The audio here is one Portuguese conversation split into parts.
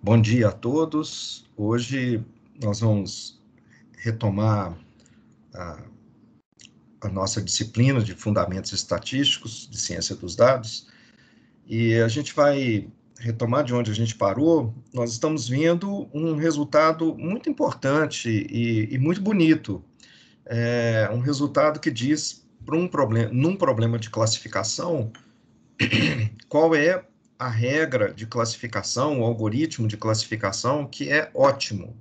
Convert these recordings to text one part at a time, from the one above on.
Bom dia a todos. Hoje nós vamos retomar a, a nossa disciplina de Fundamentos Estatísticos de Ciência dos Dados e a gente vai retomar de onde a gente parou. Nós estamos vendo um resultado muito importante e muito bonito. Um resultado que diz para num problema de classificação, qual é a regra de classificação, o algoritmo de classificação que é ótimo,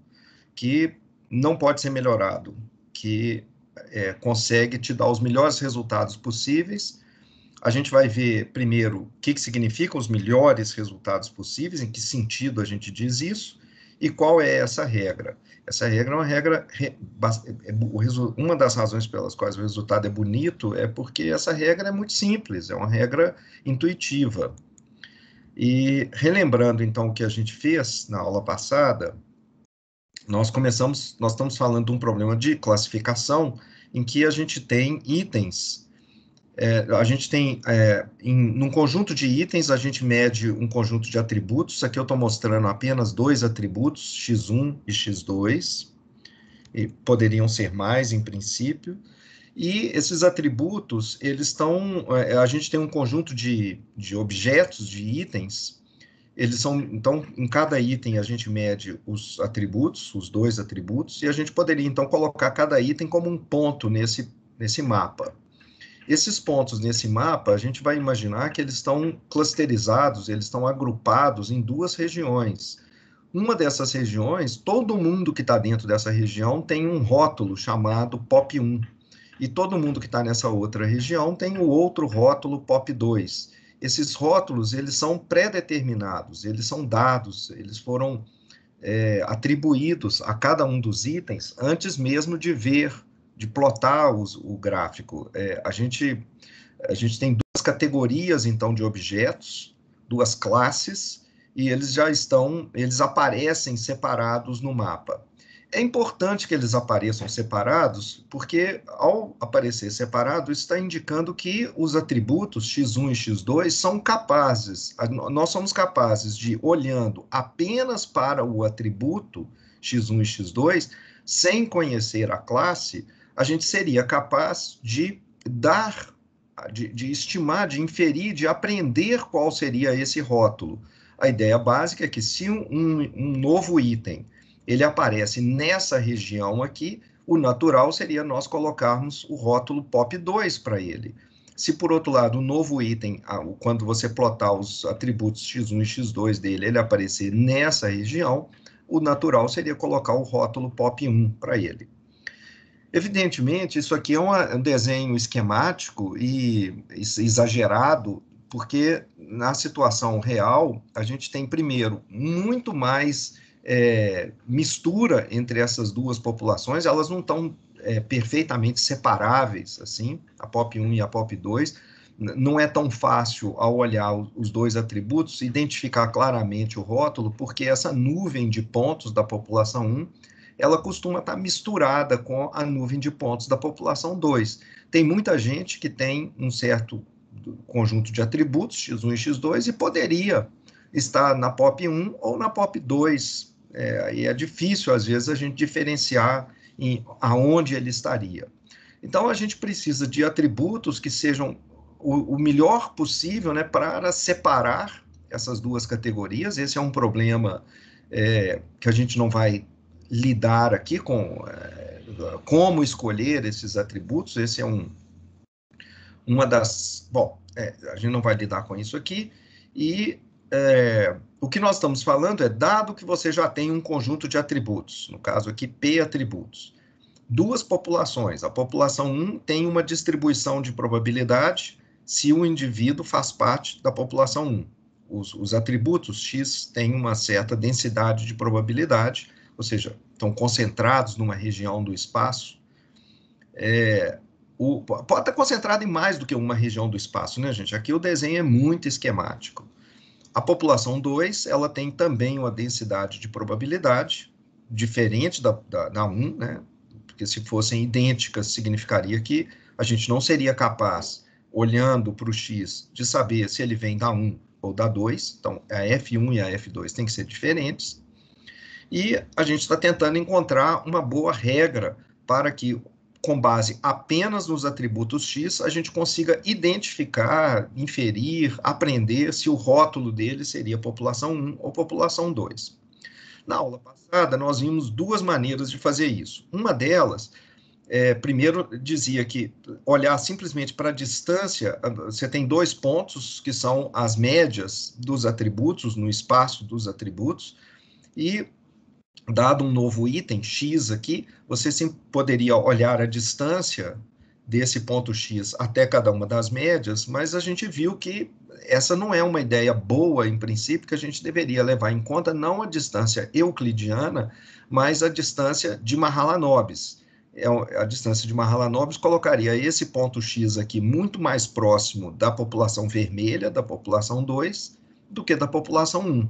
que não pode ser melhorado, que consegue te dar os melhores resultados possíveis. A gente vai ver primeiro o que significam os melhores resultados possíveis, em que sentido a gente diz isso, e qual é essa regra. Essa regra é uma regra, uma das razões pelas quais o resultado é bonito é porque essa regra é muito simples, é uma regra intuitiva. E relembrando então o que a gente fez na aula passada, nós estamos falando de um problema de classificação em que a gente tem itens, num conjunto de itens, a gente mede um conjunto de atributos. Aqui eu estou mostrando apenas dois atributos, x1 e x2, e poderiam ser mais em princípio, e esses atributos, a gente tem um conjunto de objetos, de itens. Então, em cada item a gente mede os atributos, os dois atributos, e a gente poderia, então, colocar cada item como um ponto nesse mapa. Esses pontos nesse mapa, a gente vai imaginar que eles estão clusterizados, eles estão agrupados em duas regiões. Uma dessas regiões, todo mundo que está dentro dessa região tem um rótulo chamado POP1, e todo mundo que está nessa outra região tem o outro rótulo POP2. Esses rótulos, eles são pré-determinados, eles são dados, eles foram atribuídos a cada um dos itens antes mesmo de plotar o gráfico. A gente tem duas categorias, então, de objetos, duas classes, e eles aparecem separados no mapa. É importante que eles apareçam separados, porque ao aparecer separado, isso está indicando que os atributos x1 e x2 são capazes, nós somos capazes de, olhando apenas para o atributo x1 e x2, sem conhecer a classe, a gente seria capaz de estimar, de inferir, de aprender qual seria esse rótulo. A ideia básica é que se um novo item ele aparece nessa região aqui, o natural seria nós colocarmos o rótulo POP2 para ele. Se, por outro lado, o novo item, quando você plotar os atributos x1 e x2 dele, ele aparecer nessa região, o natural seria colocar o rótulo POP1 para ele. Evidentemente, isso aqui é um desenho esquemático e exagerado, porque na situação real, a gente tem, primeiro, muito mais mistura entre essas duas populações, elas não estão perfeitamente separáveis, assim, a POP1 e a POP2, não é tão fácil, ao olhar os dois atributos, identificar claramente o rótulo, porque essa nuvem de pontos da população 1, ela costuma estar misturada com a nuvem de pontos da população 2. Tem muita gente que tem um certo conjunto de atributos, x1 e x2, e poderia estar na POP1 ou na POP2, e é difícil, às vezes, a gente diferenciar aonde ele estaria. Então, a gente precisa de atributos que sejam o melhor possível, né, para separar essas duas categorias. Esse é um problema que a gente não vai lidar aqui com como escolher esses atributos. Esse é uma das... Bom, a gente não vai lidar com isso aqui, e o que nós estamos falando é, dado que você já tem um conjunto de atributos, no caso aqui, P atributos, duas populações, a população 1 tem uma distribuição de probabilidade se o indivíduo faz parte da população 1. Os atributos X têm uma certa densidade de probabilidade, ou seja, estão concentrados numa região do espaço. Pode estar concentrado em mais do que uma região do espaço, né, gente? Aqui o desenho é muito esquemático. A população 2, ela tem também uma densidade de probabilidade diferente da 1, né? Porque se fossem idênticas, significaria que a gente não seria capaz, olhando para o X, de saber se ele vem da 1 ou da 2, então a F1 e a F2 têm que ser diferentes, e a gente está tentando encontrar uma boa regra para que, com base apenas nos atributos X, a gente consiga identificar, inferir, aprender se o rótulo dele seria população 1 ou população 2. Na aula passada, nós vimos duas maneiras de fazer isso. Uma delas, primeiro, dizia que olhar simplesmente para a distância, você tem dois pontos que são as médias dos atributos, no espaço dos atributos, e dado um novo item, x aqui, você sim poderia olhar a distância desse ponto x até cada uma das médias, mas a gente viu que essa não é uma ideia boa, em princípio, que a gente deveria levar em conta não a distância euclidiana, mas a distância de Mahalanobis. A distância de Mahalanobis colocaria esse ponto x aqui muito mais próximo da população vermelha, da população 2, do que da população 1.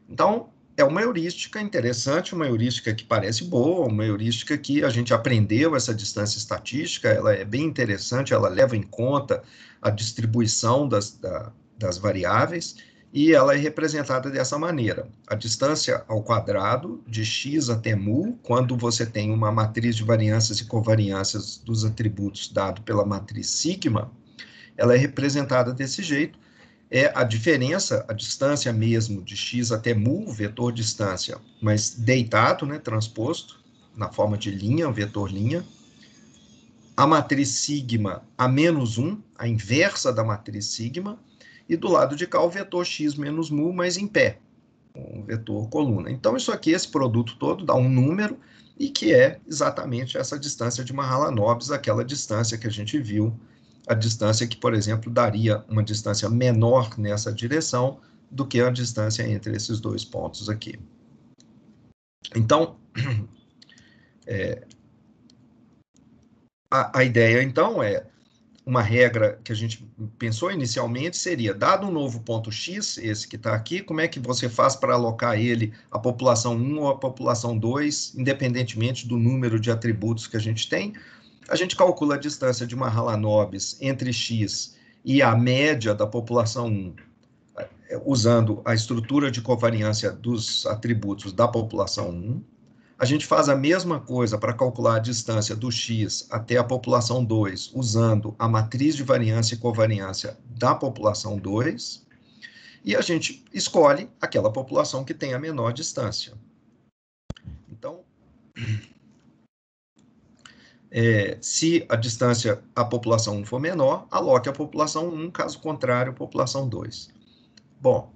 Então, é uma heurística interessante, uma heurística que parece boa, uma heurística que a gente aprendeu essa distância estatística, ela é bem interessante, ela leva em conta a distribuição das variáveis, e ela é representada dessa maneira. A distância ao quadrado de x até mu, quando você tem uma matriz de variâncias e covariâncias dos atributos dado pela matriz sigma, ela é representada desse jeito. É a diferença, a distância mesmo de x até mu, vetor distância, mas deitado, né, transposto, na forma de linha, vetor linha. A matriz sigma a menos 1, a inversa da matriz sigma, e do lado de cá o vetor x menos mu, mas em pé, um vetor coluna. Então, isso aqui, esse produto todo, dá um número, e que é exatamente essa distância de Mahalanobis, aquela distância que a gente viu, a distância que, por exemplo, daria uma distância menor nessa direção do que a distância entre esses dois pontos aqui. Então, a ideia, então, é uma regra que a gente pensou inicialmente seria, dado um novo ponto x, esse que está aqui, como é que você faz para alocar ele à população 1 ou à população 2, independentemente do número de atributos que a gente tem? A gente calcula a distância de Mahalanobis entre x e a média da população 1, usando a estrutura de covariância dos atributos da população 1. A gente faz a mesma coisa para calcular a distância do x até a população 2, usando a matriz de variância e covariância da população 2, e a gente escolhe aquela população que tem a menor distância. Então, se a distância à população 1 for menor, aloque a população 1, caso contrário, a população 2. Bom,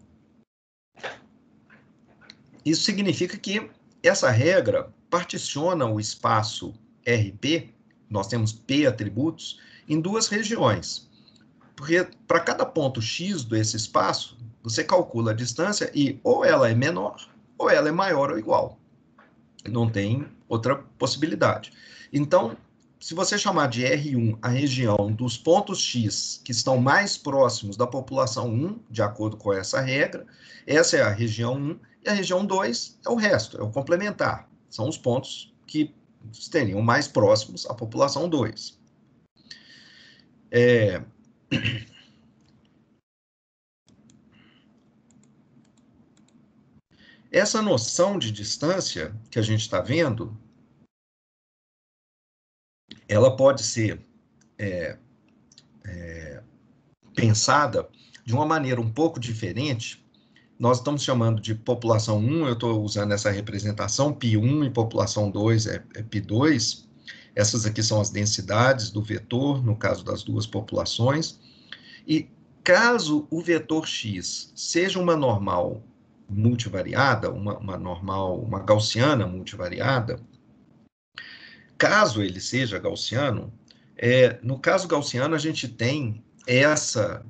isso significa que essa regra particiona o espaço RP, nós temos P atributos, em duas regiões. Porque para cada ponto X desse espaço, você calcula a distância e ou ela é menor, ou ela é maior ou igual. Não tem outra possibilidade. Então, se você chamar de R1 a região dos pontos X que estão mais próximos da população 1, de acordo com essa regra, essa é a região 1, e a região 2 é o resto, é o complementar. São os pontos que estariam mais próximos à população 2. Essa noção de distância que a gente está vendo, ela pode ser pensada de uma maneira um pouco diferente. Nós estamos chamando de população 1, eu estou usando essa representação, π1, e população 2 é π2. Essas aqui são as densidades do vetor, no caso das duas populações. E caso o vetor x seja uma normal multivariada, uma gaussiana multivariada, caso ele seja gaussiano, no caso gaussiano a gente tem essa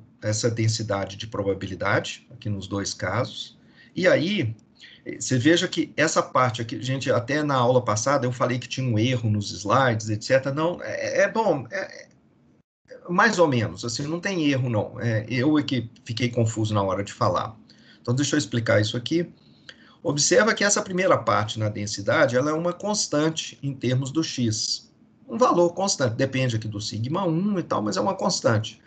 densidade de probabilidade, aqui nos dois casos, e aí você veja que essa parte aqui, gente, até na aula passada eu falei que tinha um erro nos slides, etc. Não, bom, mais ou menos, assim, não tem erro não, eu é que fiquei confuso na hora de falar. Então deixa eu explicar isso aqui. Observa que essa primeira parte na densidade, ela é uma constante em termos do x. Um valor constante, depende aqui do sigma 1 e tal, mas é uma constante.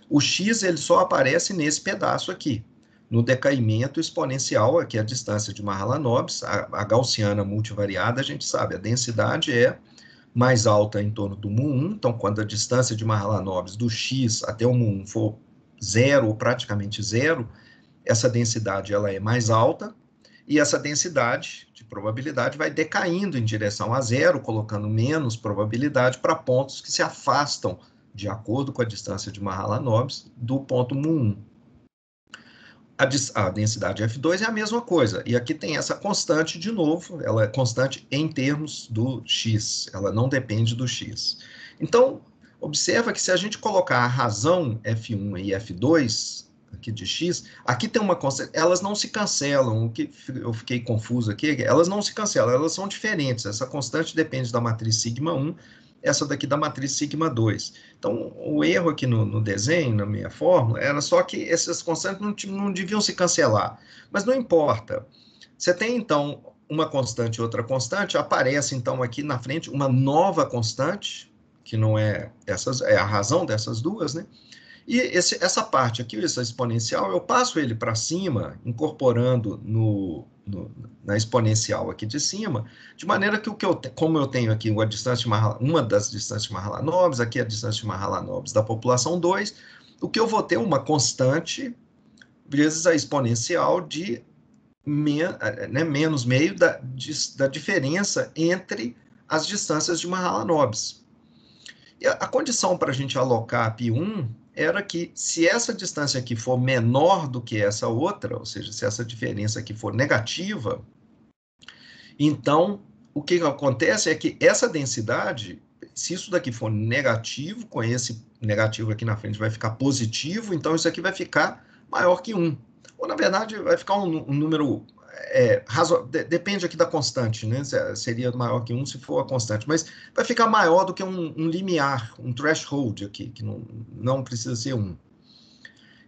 O x, ele só aparece nesse pedaço aqui. no decaimento exponencial, que é a distância de Mahalanobis, a gaussiana multivariada, a gente sabe, a densidade é mais alta em torno do mu1, então quando a distância de Mahalanobis do x até o mu1 for zero ou praticamente zero, essa densidade ela é mais alta, e essa densidade de probabilidade vai decaindo em direção a zero, colocando menos probabilidade para pontos que se afastam, de acordo com a distância de Mahalanobis, do ponto mu1. A densidade F2 é a mesma coisa, e aqui tem essa constante de novo, ela é constante em termos do x, ela não depende do x. Então, observa que se a gente colocar a razão F1 e F2, aqui de x, aqui tem uma constante, elas não se cancelam, o que eu fiquei confuso aqui, elas não se cancelam, elas são diferentes, essa constante depende da matriz sigma 1, essa daqui da matriz sigma 2. Então, o erro aqui no desenho, na minha fórmula, era só que essas constantes não deviam se cancelar. Mas não importa. Você tem, então, uma constante e outra constante, aparece, então, aqui na frente uma nova constante, que não é essas, é a razão dessas duas, né? E essa parte aqui, essa exponencial, eu passo ele para cima, incorporando na exponencial aqui de cima, de maneira que como eu tenho aqui uma das distâncias de Mahalanobis, aqui a distância de Mahalanobis da população 2, o que eu vou ter uma constante vezes a exponencial de menos meio da diferença entre as distâncias de Mahalanobis. E a condição para a gente alocar π1 era que, se essa distância aqui for menor do que essa outra, ou seja, se essa diferença aqui for negativa, então, o que acontece é que essa densidade, se isso daqui for negativo, com esse negativo aqui na frente vai ficar positivo, então isso aqui vai ficar maior que 1. Ou, na verdade, vai ficar um número... depende aqui da constante, né? Seria maior que 1 se for a constante, mas vai ficar maior do que um limiar, um threshold aqui, que não precisa ser 1.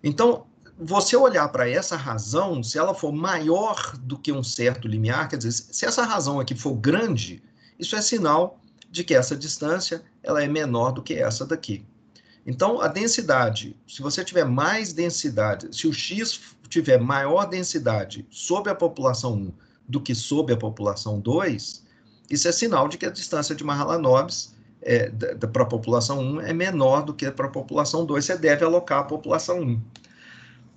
Então, você olhar para essa razão, se ela for maior do que um certo limiar, quer dizer, se essa razão aqui for grande, isso é sinal de que essa distância ela é menor do que essa daqui. Então, a densidade, se você tiver mais densidade, se o x tiver maior densidade sobre a população 1 do que sobre a população 2, isso é sinal de que a distância de Mahalanobis para a população 1 é menor do que para a população 2, você deve alocar a população 1.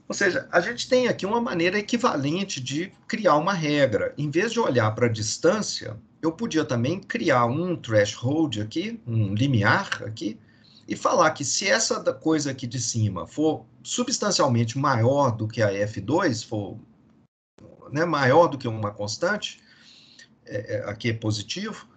Ou seja, a gente tem aqui uma maneira equivalente de criar uma regra. Em vez de olhar para a distância, eu podia também criar um threshold aqui, um limiar aqui, e falar que se essa coisa aqui de cima for substancialmente maior do que a F2, for maior do que uma constante, aqui é positivo,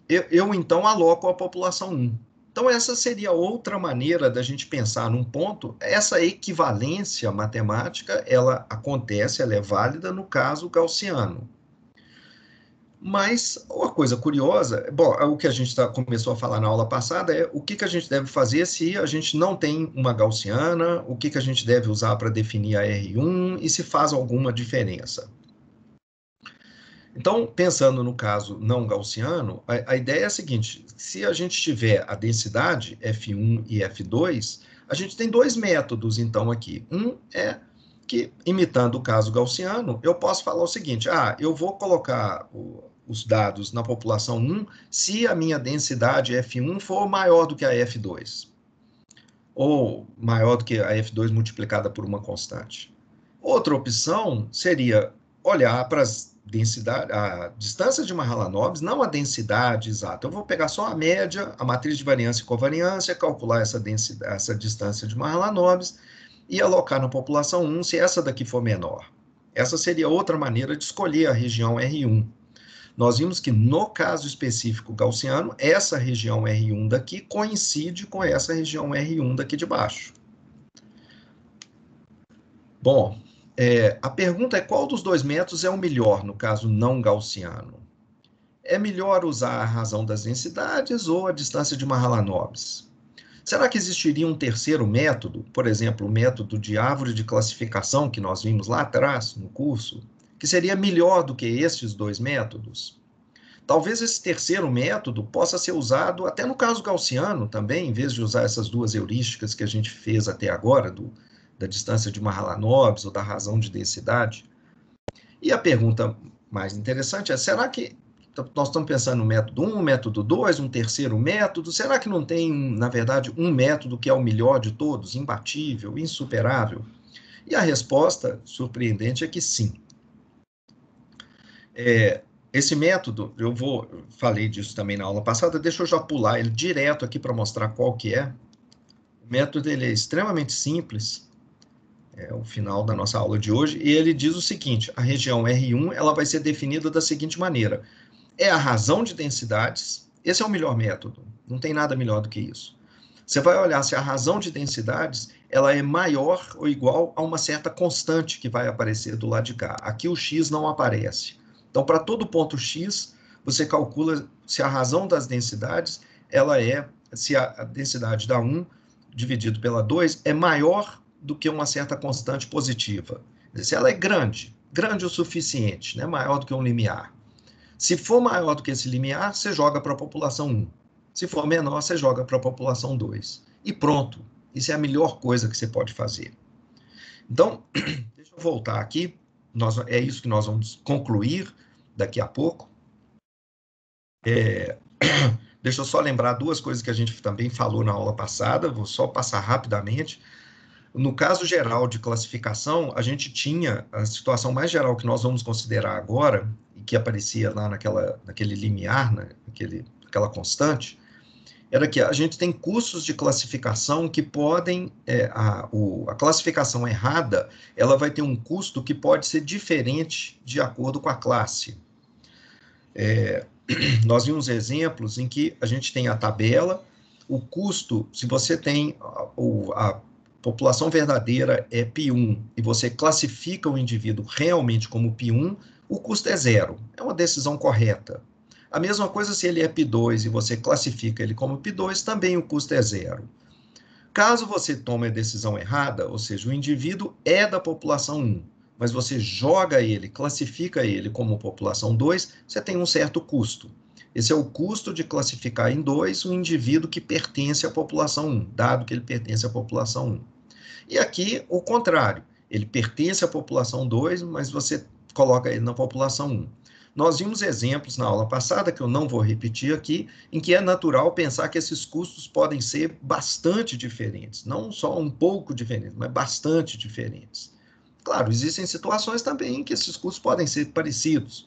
eu então aloco a população 1. Então, essa seria outra maneira da gente pensar num ponto. Essa equivalência matemática, ela acontece, ela é válida no caso gaussiano. Mas uma coisa curiosa, bom, o que a gente começou a falar na aula passada é o que a gente deve fazer se a gente não tem uma gaussiana, o que a gente deve usar para definir a R1 e se faz alguma diferença. Então, pensando no caso não gaussiano, a ideia é a seguinte: se a gente tiver a densidade F1 e F2, a gente tem dois métodos, então, aqui. Um é que, imitando o caso gaussiano, eu posso falar o seguinte: eu vou colocar os dados na população 1 se a minha densidade F1 for maior do que a F2, ou maior do que a F2 multiplicada por uma constante. Outra opção seria olhar para a distância de Mahalanobis, não a densidade exata. Eu vou pegar só a média, a matriz de variância e covariância, calcular essa distância de Mahalanobis e alocar na população 1 se essa daqui for menor. Essa seria outra maneira de escolher a região R1. Nós vimos que, no caso específico gaussiano, essa região R1 daqui coincide com essa região R1 daqui de baixo. Bom, a pergunta é qual dos dois métodos é o melhor, no caso não gaussiano? É melhor usar a razão das densidades ou a distância de Mahalanobis? Será que existiria um terceiro método, por exemplo, o método de árvore de classificação que nós vimos lá atrás no curso, que seria melhor do que estes dois métodos? Talvez esse terceiro método possa ser usado até no caso gaussiano também, em vez de usar essas duas heurísticas que a gente fez até agora, da distância de Mahalanobis ou da razão de densidade. E a pergunta mais interessante é, será que nós estamos pensando no método 1, método 2, um terceiro método? Será que não tem, na verdade, um método que é o melhor de todos, imbatível, insuperável? E a resposta surpreendente é que sim. Esse método, falei disso também na aula passada, deixa eu já pular ele direto aqui para mostrar qual que é. O método ele é extremamente simples, é o final da nossa aula de hoje, e ele diz o seguinte, a região R1 ela vai ser definida da seguinte maneira, é a razão de densidades, esse é o melhor método, não tem nada melhor do que isso. Você vai olhar se a razão de densidades ela é maior ou igual a uma certa constante que vai aparecer do lado de cá. Aqui o x não aparece. Então, para todo ponto x, você calcula se a razão das densidades, se a densidade da 1 dividido pela 2 é maior do que uma certa constante positiva. Se ela é grande o suficiente, né? Maior do que um limiar. Se for maior do que esse limiar, você joga para a população 1. Se for menor, você joga para a população 2. E pronto. Isso é a melhor coisa que você pode fazer. Então, deixa eu voltar aqui. É isso que nós vamos concluir daqui a pouco. Deixa eu só lembrar duas coisas que a gente também falou na aula passada. Vou só passar rapidamente. No caso geral de classificação, a gente tinha a situação mais geral que nós vamos considerar agora, e que aparecia lá naquele limiar, aquela constante, era que a gente tem custos de classificação que podem, a classificação errada, ela vai ter um custo que pode ser diferente de acordo com a classe. Nós vimos exemplos em que a gente tem a tabela, o custo, se você tem a população verdadeira é π1 e você classifica o indivíduo realmente como π1, o custo é zero. É uma decisão correta. A mesma coisa se ele é π2 e você classifica ele como π2, também o custo é zero. Caso você tome a decisão errada, ou seja, o indivíduo é da população 1, mas você joga ele, classifica ele como população 2, você tem um certo custo. Esse é o custo de classificar em 2 um indivíduo que pertence à população 1, dado que ele pertence à população 1. E aqui, o contrário, ele pertence à população 2, mas você coloca ele na população 1. Nós vimos exemplos na aula passada, que eu não vou repetir aqui, em que é natural pensar que esses custos podem ser bastante diferentes, não só um pouco diferentes, mas bastante diferentes. Claro, existem situações também em que esses custos podem ser parecidos,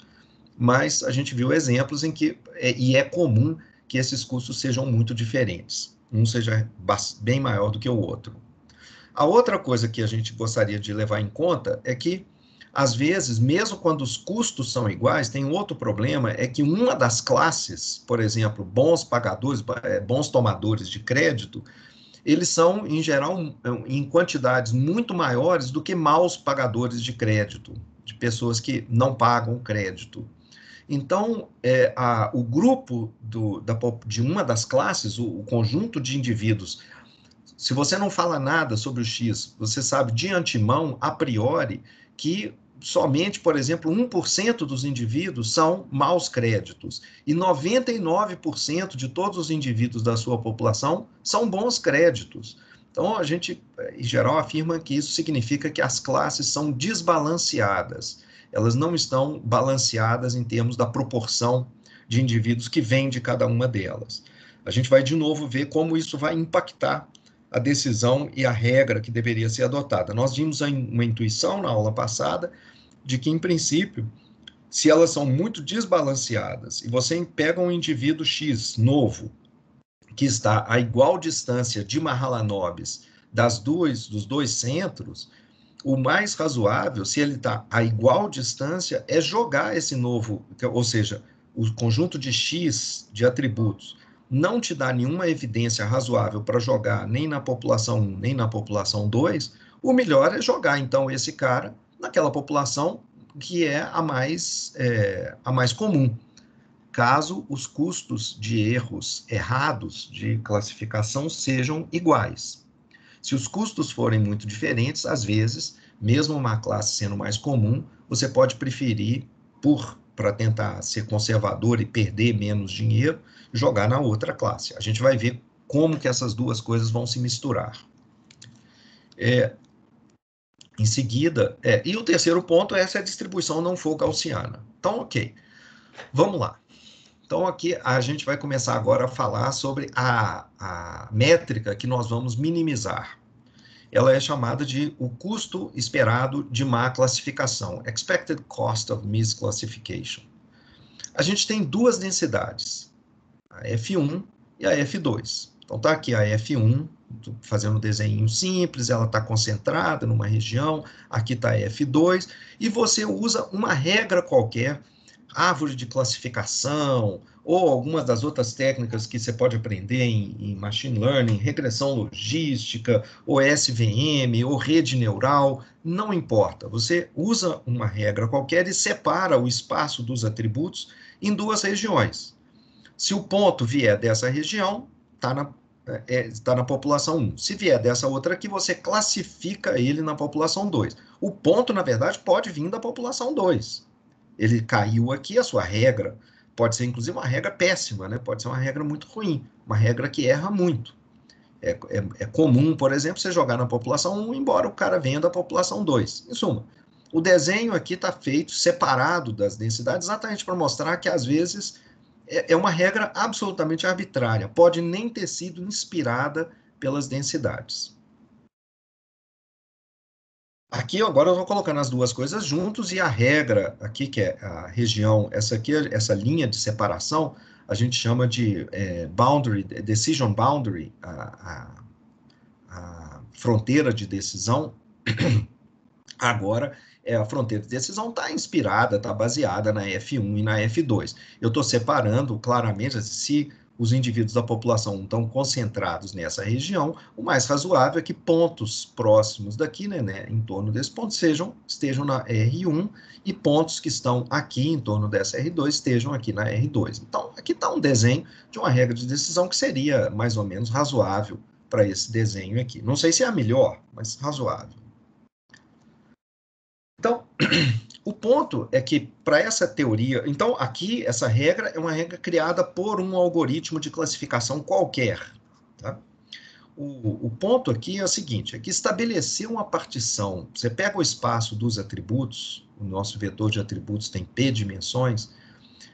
mas a gente viu exemplos em que, e é comum que esses custos sejam muito diferentes, um seja bem maior do que o outro. A outra coisa que a gente gostaria de levar em conta é que, às vezes, mesmo quando os custos são iguais, tem um outro problema, é que uma das classes, por exemplo, bons pagadores, bons tomadores de crédito, eles são, em geral, em quantidades muito maiores do que maus pagadores de crédito, de pessoas que não pagam crédito. Então, o grupo de uma das classes, o conjunto de indivíduos, se você não fala nada sobre o X, você sabe de antemão, a priori, que somente, por exemplo, 1% dos indivíduos são maus créditos e 99% de todos os indivíduos da sua população são bons créditos. Então, a gente, em geral, afirma que isso significa que as classes são desbalanceadas. Elas não estão balanceadas em termos da proporção de indivíduos que vêm de cada uma delas. A gente vai, de novo, ver como isso vai impactar a decisão e a regra que deveria ser adotada. Nós vimos uma intuição na aula passada de que, em princípio, se elas são muito desbalanceadas e você pega um indivíduo X novo, que está a igual distância de Mahalanobis dos dois centros, o mais razoável, se ele está a igual distância, é jogar esse novo, ou seja, o conjunto de X de atributos, não te dá nenhuma evidência razoável para jogar nem na população 1, nem na população 2, o melhor é jogar, então, esse cara naquela população que é a mais comum, caso os custos de erros errados de classificação sejam iguais. Se os custos forem muito diferentes, às vezes, mesmo uma classe sendo mais comum, você pode preferir, para tentar ser conservador e perder menos dinheiro, jogar na outra classe. A gente vai ver como que essas duas coisas vão se misturar. Em seguida, e o terceiro ponto é se a distribuição não for gaussiana. Então, ok, vamos lá. Então, aqui a gente vai começar agora a falar sobre a métrica que nós vamos minimizar. Ela é chamada de o custo esperado de má classificação, Expected Cost of Misclassification. A gente tem duas densidades, a F1 e a F2. Então, está aqui a F1, fazendo um desenho simples, ela está concentrada numa região, aqui está a F2, e você usa uma regra qualquer, árvore de classificação, ou algumas das outras técnicas que você pode aprender em machine learning, regressão logística, ou SVM, ou rede neural, não importa. Você usa uma regra qualquer e separa o espaço dos atributos em duas regiões. Se o ponto vier dessa região, está na população 1. Se vier dessa outra aqui, você classifica ele na população 2. O ponto, na verdade, pode vir da população 2. Ele caiu aqui, a sua regra pode ser, inclusive, uma regra péssima, né? Pode ser uma regra muito ruim, uma regra que erra muito. É comum, por exemplo, você jogar na população 1, embora o cara venha da população 2. Em suma, o desenho aqui está feito separado das densidades, exatamente para mostrar que, às vezes, é uma regra absolutamente arbitrária, pode nem ter sido inspirada pelas densidades. Aqui agora eu estou colocando as duas coisas juntos e a regra aqui, que é a região, essa aqui, essa linha de separação, a gente chama de boundary, decision boundary, a fronteira de decisão. Agora, a fronteira de decisão está inspirada, está baseada na F1 e na F2. Eu estou separando claramente, se os indivíduos da população estão concentrados nessa região, o mais razoável é que pontos próximos daqui, né, em torno desse ponto, estejam na R1, e pontos que estão aqui em torno dessa R2 estejam aqui na R2. Então, aqui está um desenho de uma regra de decisão que seria mais ou menos razoável para esse desenho aqui. Não sei se é a melhor, mas razoável. Então, o ponto é que, para essa teoria, então, aqui, essa regra é uma regra criada por um algoritmo de classificação qualquer. Tá? O ponto aqui é o seguinte, é que estabelecer uma partição, você pega o espaço dos atributos, o nosso vetor de atributos tem P dimensões,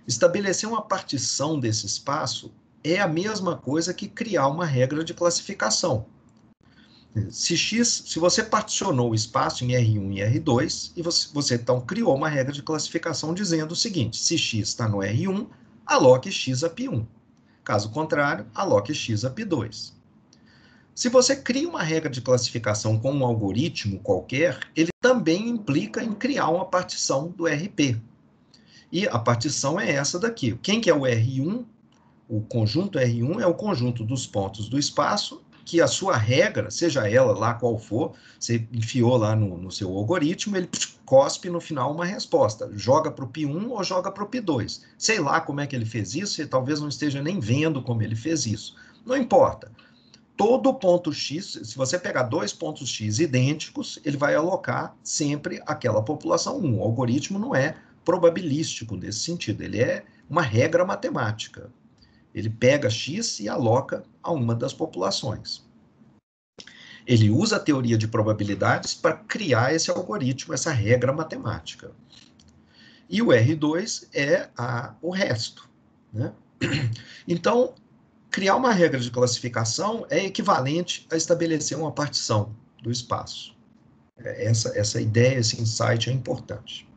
estabelecer uma partição desse espaço é a mesma coisa que criar uma regra de classificação. Se você particionou o espaço em R1 e R2, e você então criou uma regra de classificação dizendo o seguinte, se x está no R1, aloque x a π1. Caso contrário, aloque x a π2. Se você cria uma regra de classificação com um algoritmo qualquer, ele também implica em criar uma partição do RP. E a partição é essa daqui. Quem que é o R1? O conjunto R1 é o conjunto dos pontos do espaço que a sua regra, seja ela lá qual for, você enfiou lá no seu algoritmo, ele cospe no final uma resposta, joga para o π1 ou joga para o π2. Sei lá como é que ele fez isso, você talvez não esteja nem vendo como ele fez isso. Não importa. Todo ponto x, se você pegar dois pontos x idênticos, ele vai alocar sempre aquela população 1. O algoritmo não é probabilístico nesse sentido, ele é uma regra matemática. Ele pega x e aloca a uma das populações. Ele usa a teoria de probabilidades para criar esse algoritmo, essa regra matemática. E o R2 é o resto. Né? Então, criar uma regra de classificação é equivalente a estabelecer uma partição do espaço. Essa ideia, esse insight é importante.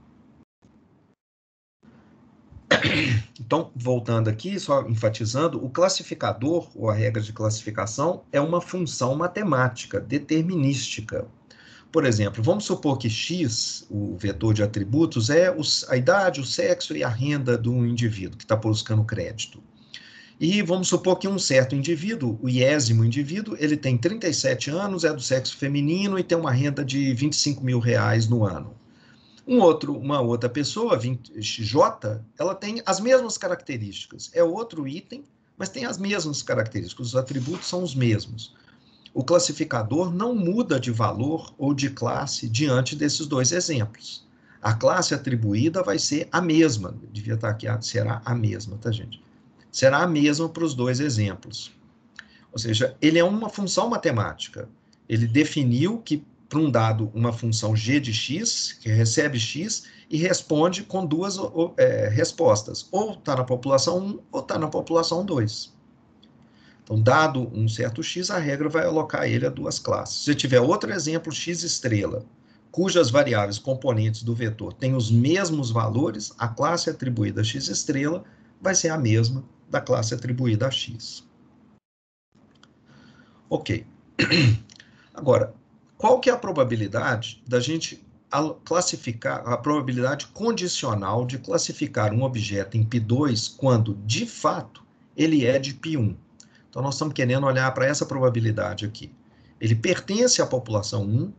Então, voltando aqui, só enfatizando, o classificador, ou a regra de classificação, é uma função matemática, determinística. Por exemplo, vamos supor que x, o vetor de atributos, é a idade, o sexo e a renda do indivíduo que está buscando crédito. E vamos supor que um certo indivíduo, o iésimo indivíduo, ele tem 37 anos, é do sexo feminino e tem uma renda de 25 mil reais no ano. Uma outra pessoa, J, ela tem as mesmas características. É outro item, mas tem as mesmas características. Os atributos são os mesmos. O classificador não muda de valor ou de classe diante desses dois exemplos. A classe atribuída vai ser a mesma. Devia estar aqui, será a mesma, tá, gente? Será a mesma para os dois exemplos. Ou seja, ele é uma função matemática. Ele definiu que para um dado uma função g de x, que recebe x, e responde com duas respostas. Ou está na população 1 ou está na população 2. Então, dado um certo x, a regra vai alocar ele a duas classes. Se tiver outro exemplo, x estrela, cujas variáveis componentes do vetor têm os mesmos valores, a classe atribuída a x estrela vai ser a mesma da classe atribuída a x. Ok. Agora, qual que é a probabilidade da gente classificar, a probabilidade condicional de classificar um objeto em π2 quando, de fato, ele é de π1? Então, nós estamos querendo olhar para essa probabilidade aqui. Ele pertence à população 1,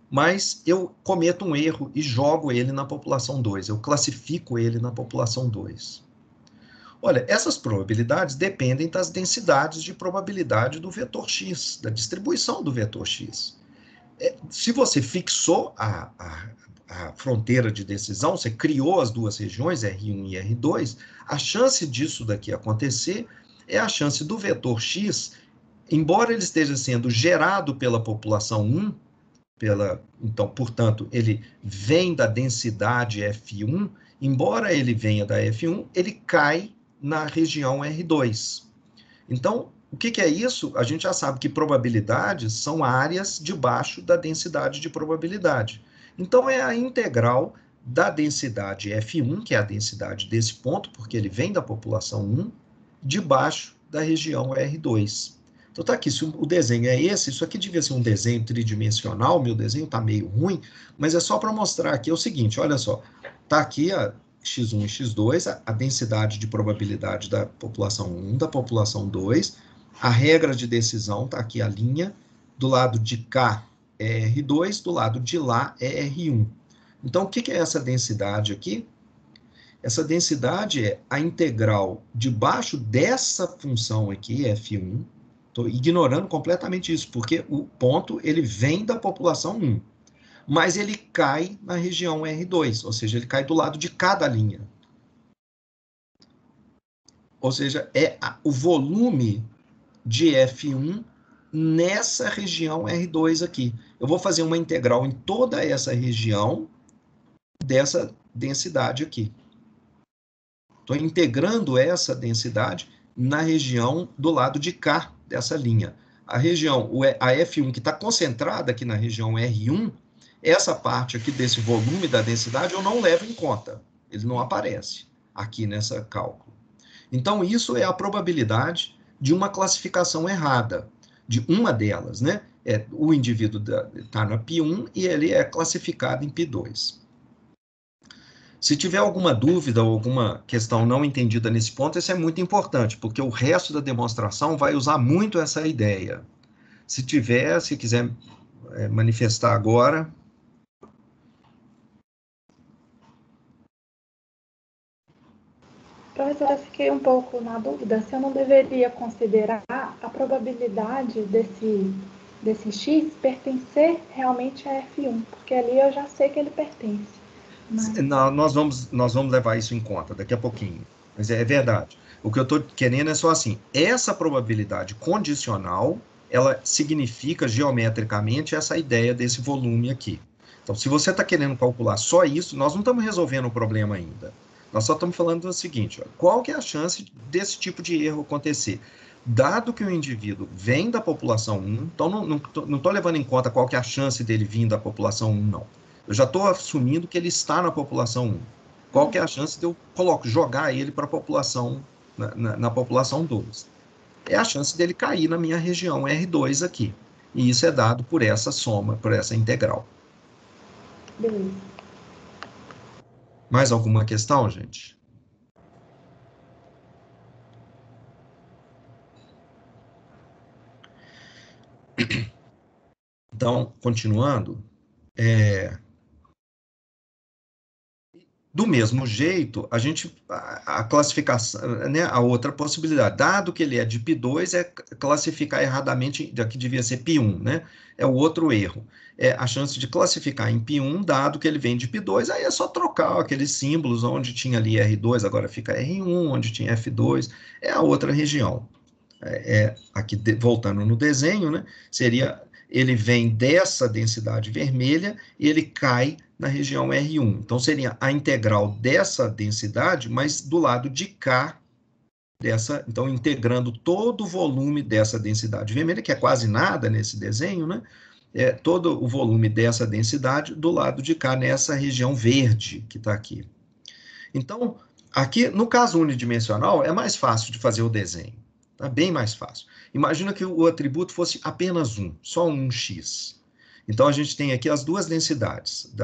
mas eu cometo um erro e jogo ele na população 2. Eu classifico ele na população 2. Olha, essas probabilidades dependem das densidades de probabilidade do vetor x, da distribuição do vetor x. Se você fixou a fronteira de decisão, você criou as duas regiões, R1 e R2, a chance disso daqui acontecer é a chance do vetor x, embora ele esteja sendo gerado pela população 1, então, portanto, ele vem da densidade F1, embora ele venha da F1, ele cai na região R2. Então, o que é isso? A gente já sabe que probabilidades são áreas debaixo da densidade de probabilidade. Então, é a integral da densidade F1, que é a densidade desse ponto, porque ele vem da população 1, debaixo da região R2. Então, tá aqui, se o desenho é esse, isso aqui devia ser um desenho tridimensional, meu desenho está meio ruim, mas é só para mostrar aqui o seguinte, olha só, tá aqui a x1 e x2, a densidade de probabilidade da população 1, da população 2, a regra de decisão, tá aqui a linha, do lado de cá é R2, do lado de lá é R1. Então, o que é essa densidade aqui? Essa densidade é a integral debaixo dessa função aqui, F1. Estou ignorando completamente isso, porque o ponto ele vem da população 1, mas ele cai na região R2, ou seja, ele cai do lado de cada linha. Ou seja, é o volume de F1 nessa região R2 aqui. Eu vou fazer uma integral em toda essa região dessa densidade aqui. Estou integrando essa densidade na região do lado de cá dessa linha. A região, a F1 que está concentrada aqui na região R1, essa parte aqui desse volume da densidade eu não levo em conta. Ele não aparece aqui nessa cálculo. Então, isso é a probabilidade de uma classificação errada, de uma delas, né? O indivíduo está na π1 e ele é classificado em π2. Se tiver alguma dúvida ou alguma questão não entendida nesse ponto, isso é muito importante, porque o resto da demonstração vai usar muito essa ideia. Se quiser manifestar agora. Professor, eu fiquei um pouco na dúvida se eu não deveria considerar a probabilidade desse x pertencer realmente a F1, porque ali eu já sei que ele pertence. Não, nós vamos levar isso em conta daqui a pouquinho. Mas é verdade. O que eu estou querendo é só assim, essa probabilidade condicional, ela significa geometricamente essa ideia desse volume aqui. Então, se você está querendo calcular só isso, nós não estamos resolvendo o problema ainda. Nós só estamos falando do seguinte, ó, qual que é a chance desse tipo de erro acontecer? Dado que o indivíduo vem da população 1, então não estou levando em conta qual que é a chance dele vir da população 1, não. Eu já estou assumindo que ele está na população 1. Qual que é a chance de eu jogar ele para a população, na população 2? É a chance dele cair na minha região R2 aqui. E isso é dado por essa soma, por essa integral. Beleza. Mais alguma questão, gente? Então, continuando, do mesmo jeito, a classificação, né, a outra possibilidade, dado que ele é de π2, é classificar erradamente, aqui devia ser π1, né? É o outro erro. É a chance de classificar em π1, dado que ele vem de π2, aí é só trocar aqueles símbolos, onde tinha ali R2, agora fica R1, onde tinha F2, é a outra região. Aqui, voltando no desenho, né, seria ele vem dessa densidade vermelha e ele cai na região R1. Então, seria a integral dessa densidade, mas do lado de cá dessa, então, integrando todo o volume dessa densidade vermelha, que é quase nada nesse desenho, né? Todo o volume dessa densidade do lado de cá, nessa região verde que está aqui. Então, aqui, no caso unidimensional, é mais fácil de fazer o desenho. Tá bem mais fácil. Imagina que o atributo fosse apenas um, só um x. Então, a gente tem aqui as duas densidades.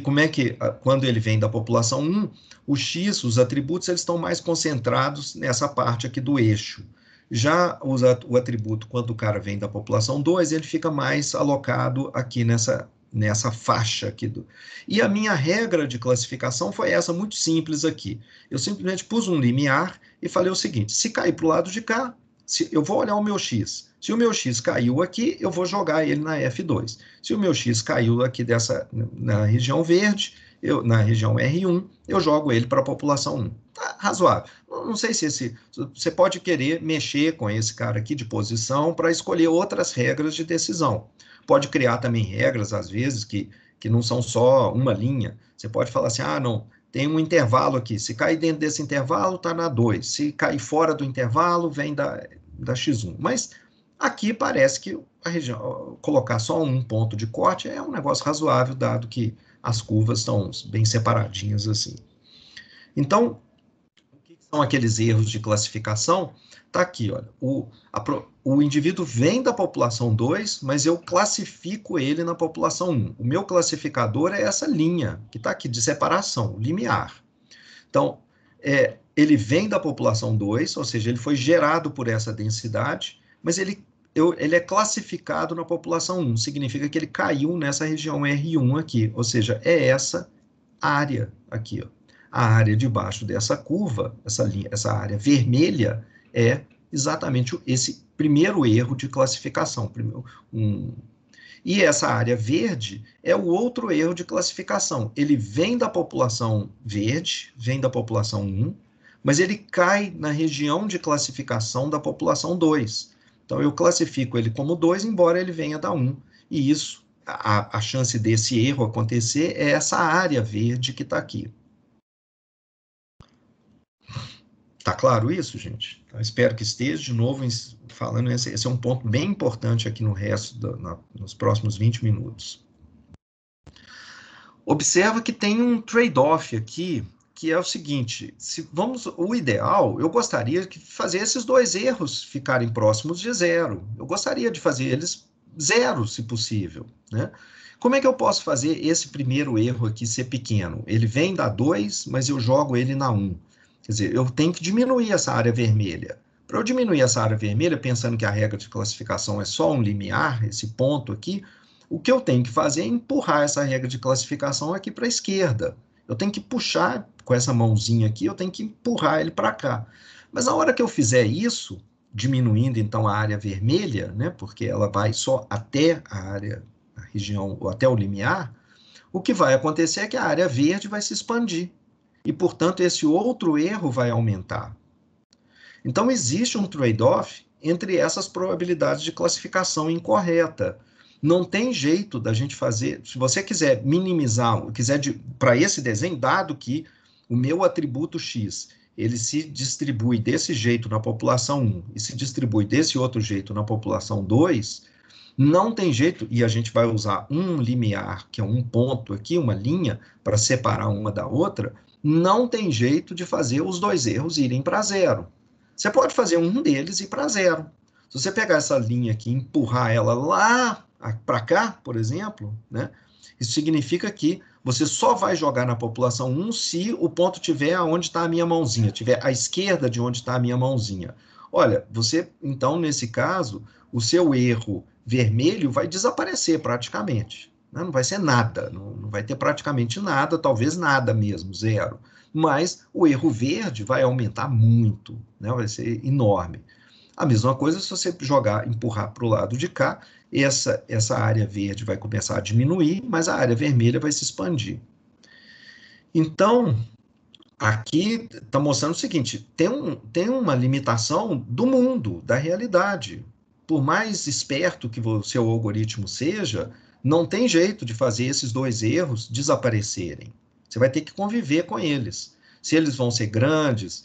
Como é que, quando ele vem da população 1, o x, os atributos, eles estão mais concentrados nessa parte aqui do eixo. Já o atributo, quando o cara vem da população 2, ele fica mais alocado aqui nessa faixa aqui. E a minha regra de classificação foi essa, muito simples aqui. Eu simplesmente pus um limiar e falei o seguinte: se cair para o lado de cá, eu vou olhar o meu x. Se o meu x caiu aqui, eu vou jogar ele na F2. Se o meu x caiu aqui na região verde, na região R1, eu jogo ele para a população 1. Tá razoável. Não sei se você pode querer mexer com esse cara aqui de posição para escolher outras regras de decisão. Pode criar também regras, às vezes, que não são só uma linha. Você pode falar assim, não, tem um intervalo aqui. Se cair dentro desse intervalo, está na 2. Se cair fora do intervalo, vem da X1. Mas aqui parece que a região, colocar só um ponto de corte é um negócio razoável, dado que as curvas estão bem separadinhas assim. Então, o que são aqueles erros de classificação? Está aqui, olha, o indivíduo vem da população 2, mas eu classifico ele na população 1. O meu classificador é essa linha, que está aqui, de separação, limiar. Então, ele vem da população 2, ou seja, ele foi gerado por essa densidade, mas ele é classificado na população 1, significa que ele caiu nessa região R1 aqui, ou seja, é essa área aqui, ó. A área debaixo dessa curva, essa área vermelha, é exatamente esse primeiro erro de classificação. E essa área verde é o outro erro de classificação. Ele vem da população verde, vem da população 1, mas ele cai na região de classificação da população 2. Então, eu classifico ele como 2, embora ele venha da 1. E isso, a chance desse erro acontecer é essa área verde que está aqui. Tá claro isso, gente? Então, espero que esteja de novo falando. Esse é um ponto bem importante aqui no resto, nos próximos 20 minutos. Observa que tem um trade-off aqui, que é o seguinte: o ideal, eu gostaria de fazer esses dois erros ficarem próximos de zero. Eu gostaria de fazer eles zero, se possível, né? Como é que eu posso fazer esse primeiro erro aqui ser pequeno? Ele vem da 2, mas eu jogo ele na 1. Quer dizer, eu tenho que diminuir essa área vermelha. Para eu diminuir essa área vermelha, pensando que a regra de classificação é só um limiar, esse ponto aqui, o que eu tenho que fazer é empurrar essa regra de classificação aqui para a esquerda. Eu tenho que puxar com essa mãozinha aqui, eu tenho que empurrar ele para cá. Mas na hora que eu fizer isso, diminuindo então a área vermelha, né, porque ela vai só até a região, ou até o limiar, o que vai acontecer é que a área verde vai se expandir. E, portanto, esse outro erro vai aumentar. Então, existe um trade-off entre essas probabilidades de classificação incorreta. Não tem jeito da gente fazer, se você quiser minimizar, para esse desenho, dado que o meu atributo x, ele se distribui desse jeito na população 1 e se distribui desse outro jeito na população 2, não tem jeito, e a gente vai usar um limiar, que é um ponto aqui, uma linha, para separar uma da outra, não tem jeito de fazer os dois erros irem para zero. Você pode fazer um deles ir para zero. Se você pegar essa linha aqui e empurrar ela lá para cá, por exemplo, né, isso significa que você só vai jogar na população 1 se o ponto tiver onde está a minha mãozinha, tiver à esquerda de onde está a minha mãozinha. Olha, então, nesse caso, o seu erro vermelho vai desaparecer praticamente. Não vai ser nada, não vai ter praticamente nada, talvez nada mesmo, zero. Mas o erro verde vai aumentar muito, né? Vai ser enorme. A mesma coisa se você empurrar para o lado de cá, essa área verde vai começar a diminuir, mas a área vermelha vai se expandir. Então, aqui está mostrando o seguinte, tem uma limitação do mundo, da realidade. por mais esperto que o seu algoritmo seja, não tem jeito de fazer esses dois erros desaparecerem. Você vai ter que conviver com eles. Se eles vão ser grandes,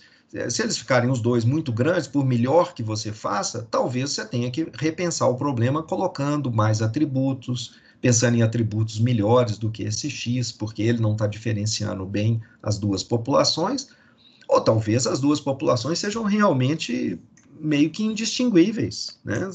se eles ficarem os dois muito grandes, por melhor que você faça, talvez você tenha que repensar o problema colocando mais atributos, pensando em atributos melhores do que esse X, porque ele não está diferenciando bem as duas populações, ou talvez as duas populações sejam realmente meio que indistinguíveis, né?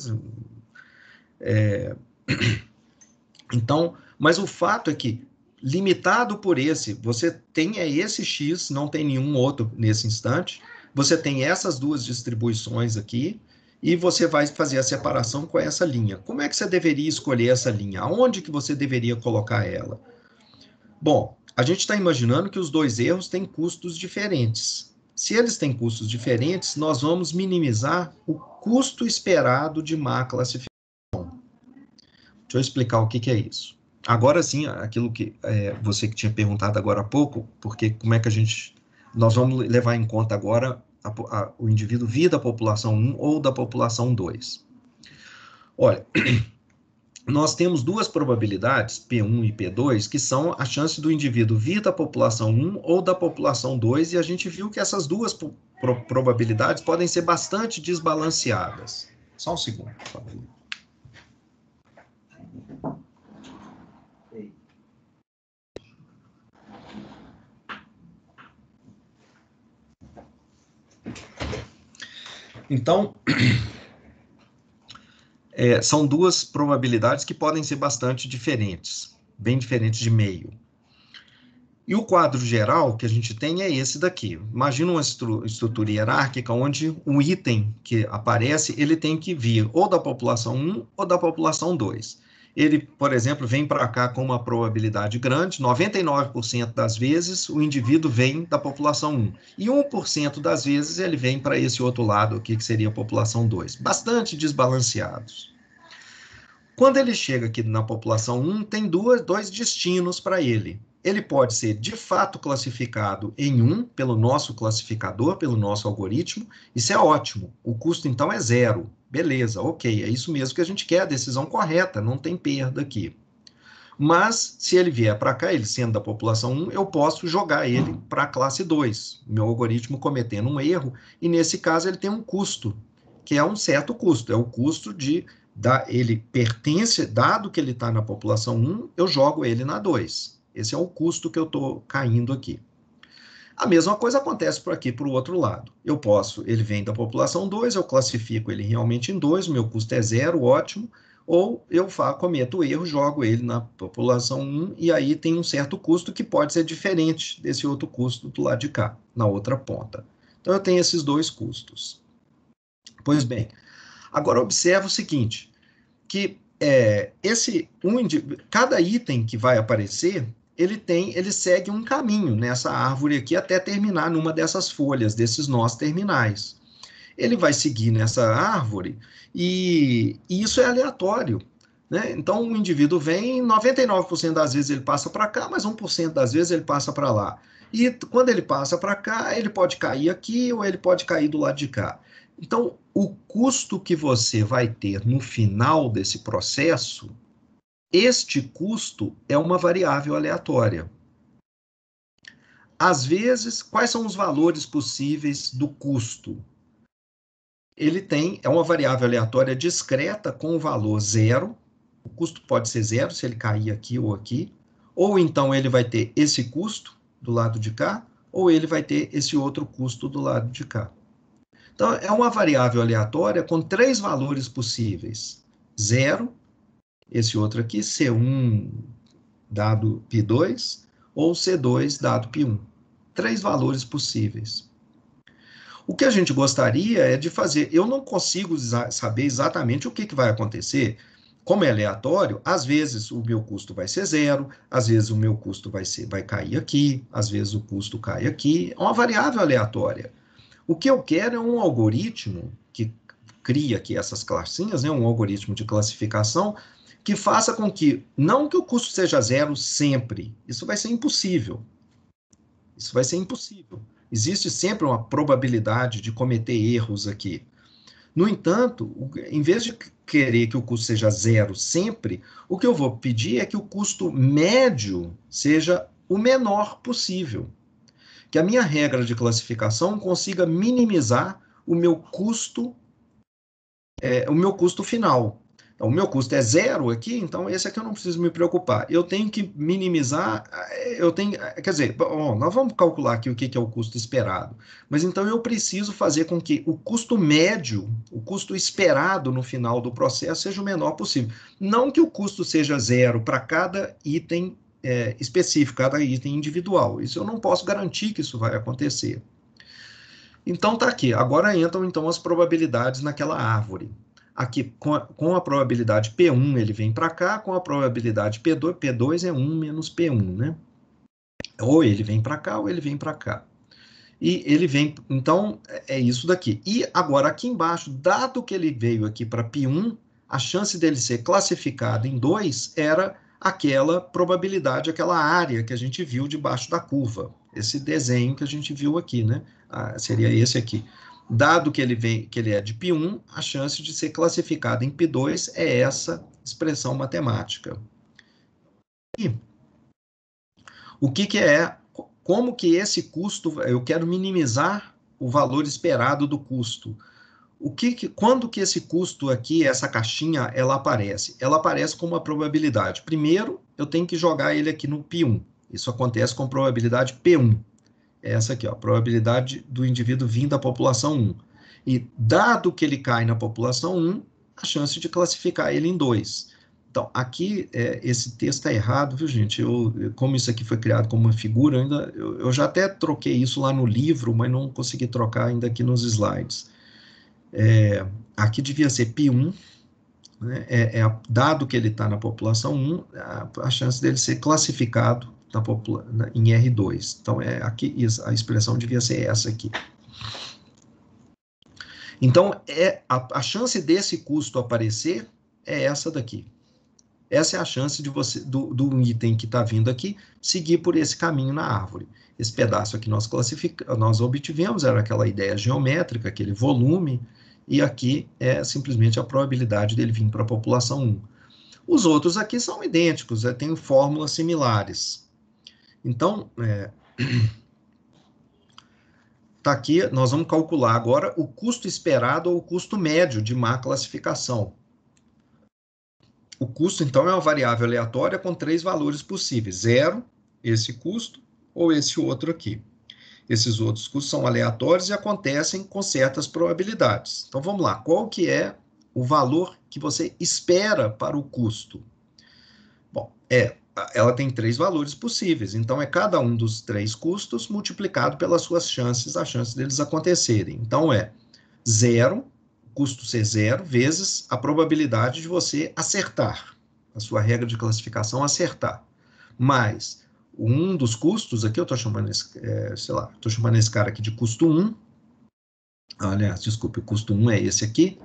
Então, mas o fato é que, limitado por esse, você tem esse X, não tem nenhum outro nesse instante, você tem essas duas distribuições aqui, e você vai fazer a separação com essa linha. Como é que você deveria escolher essa linha? Aonde que você deveria colocar ela? Bom, a gente está imaginando que os dois erros têm custos diferentes. Se eles têm custos diferentes, nós vamos minimizar o custo esperado de má classificação. Deixa eu explicar o que é isso. Agora sim, aquilo que você que tinha perguntado agora há pouco, porque como é que nós vamos levar em conta agora o indivíduo vir da população 1 ou da população 2. Olha, nós temos duas probabilidades, P1 e P2, que são a chance do indivíduo vir da população 1 ou da população 2, e a gente viu que essas duas probabilidades podem ser bastante desbalanceadas. Só um segundo, por favor. Então, são duas probabilidades que podem ser bastante diferentes, bem diferentes de meio. E o quadro geral que a gente tem é esse daqui. Imagina uma estrutura hierárquica onde um item que aparece, ele tem que vir ou da população 1 ou da população 2. Ele, por exemplo, vem para cá com uma probabilidade grande, 99% das vezes o indivíduo vem da população 1. E 1% das vezes ele vem para esse outro lado aqui, que seria a população 2. Bastante desbalanceados. Quando ele chega aqui na população 1, tem dois destinos para ele. Ele pode ser, de fato, classificado em 1 pelo nosso classificador, pelo nosso algoritmo. Isso é ótimo. O custo, então, é 0. Beleza, ok. É isso mesmo que a gente quer, a decisão correta, não tem perda aqui. Mas, se ele vier para cá, ele sendo da população 1, eu posso jogar ele para a classe 2. Meu algoritmo cometendo um erro, e nesse caso ele tem um custo, que é um certo custo. É o custo de... ele pertence, dado que ele está na população 1, eu jogo ele na 2. Esse é o custo que eu estou caindo aqui. A mesma coisa acontece por aqui, para o outro lado. Ele vem da população 2, eu classifico ele realmente em 2, meu custo é 0, ótimo, ou eu cometo o erro, jogo ele na população 1, e aí tem um certo custo que pode ser diferente desse outro custo do lado de cá, na outra ponta. Então, eu tenho esses dois custos. Pois bem, agora observa o seguinte, que cada item que vai aparecer, ele segue um caminho nessa árvore aqui até terminar numa dessas folhas, desses nós terminais. Ele vai seguir nessa árvore e isso é aleatório, né? Então, o indivíduo vem, 99% das vezes ele passa para cá, mas 1% das vezes ele passa para lá. E quando ele passa para cá, ele pode cair aqui ou ele pode cair do lado de cá. Então, o custo que você vai ter no final desse processo, este custo é uma variável aleatória. Às vezes, quais são os valores possíveis do custo? É uma variável aleatória discreta com o valor 0. O custo pode ser 0 se ele cair aqui ou aqui. Ou então ele vai ter esse custo do lado de cá, ou ele vai ter esse outro custo do lado de cá. Então, é uma variável aleatória com 3 valores possíveis. 0, esse outro aqui, C1 dado π2, ou C2 dado π1. 3 valores possíveis. O que a gente gostaria é de fazer... Eu não consigo saber exatamente o que vai acontecer. Como é aleatório, às vezes o meu custo vai ser 0, às vezes o meu custo vai cair aqui, às vezes o custo cai aqui. É uma variável aleatória. O que eu quero é um algoritmo que cria aqui essas classinhas, né, um algoritmo de classificação, que faça com que, não que o custo seja 0 sempre, isso vai ser impossível. Isso vai ser impossível. Existe sempre uma probabilidade de cometer erros aqui. No entanto, em vez de querer que o custo seja zero sempre, o que eu vou pedir é que o custo médio seja o menor possível. Que a minha regra de classificação consiga minimizar o meu custo final. Então, o meu custo é zero aqui, então esse aqui eu não preciso me preocupar. Eu tenho que minimizar, quer dizer, bom, nós vamos calcular aqui o que é o custo esperado. Mas então eu preciso fazer com que o custo médio, o custo esperado no final do processo seja o menor possível. Não que o custo seja zero para cada item específico, cada item individual. Isso eu não posso garantir que isso vai acontecer. Então tá aqui. Agora entram então as probabilidades naquela árvore. Aqui, com a probabilidade P1, ele vem para cá, com a probabilidade P2, P2 é 1 menos P1, né? Ou ele vem para cá, ou ele vem para cá. E ele vem, então, é isso daqui. E agora, aqui embaixo, dado que ele veio aqui para P1, a chance dele ser classificado em 2 era aquela probabilidade, aquela área que a gente viu debaixo da curva. Esse desenho que a gente viu aqui, né? Seria esse aqui. Dado que ele é de P1, a chance de ser classificado em P2 é essa expressão matemática. E o que é, como que esse custo, eu quero minimizar o valor esperado do custo. Quando que esse custo aqui, essa caixinha, ela aparece? Ela aparece com uma probabilidade. Primeiro, eu tenho que jogar ele aqui no P1. Isso acontece com probabilidade P1. Essa aqui, ó, a probabilidade do indivíduo vir da população 1. E dado que ele cai na população 1, a chance de classificar ele em 2. Então, aqui, esse texto está errado, viu, gente? Como isso aqui foi criado como uma figura, eu já até troquei isso lá no livro, mas não consegui trocar ainda aqui nos slides. Aqui devia ser P1, né? Dado que ele está na população 1, a chance dele ser classificado em R2. Então, aqui a expressão devia ser essa aqui. Então, a chance desse custo aparecer é essa daqui. Essa é a chance de do item que está vindo aqui seguir por esse caminho na árvore. Esse pedaço aqui nós obtivemos, era aquela ideia geométrica, aquele volume, e aqui é simplesmente a probabilidade dele vir para a população 1. Os outros aqui são idênticos, têm fórmulas similares. Então, tá aqui, nós vamos calcular agora o custo esperado ou o custo médio de má classificação. O custo, então, é uma variável aleatória com 3 valores possíveis. 0, esse custo, ou esse outro aqui. Esses outros custos são aleatórios e acontecem com certas probabilidades. Então, vamos lá. Qual que é o valor que você espera para o custo? Bom, ela tem 3 valores possíveis, então é cada um dos 3 custos multiplicado pelas suas chances, a chance deles acontecerem. Então é 0, custo ser 0, vezes a probabilidade de você acertar, a sua regra de classificação acertar, mais um dos custos, aqui eu estou chamando estou chamando esse cara aqui de custo 1, aliás, desculpe, o custo 1 é esse aqui,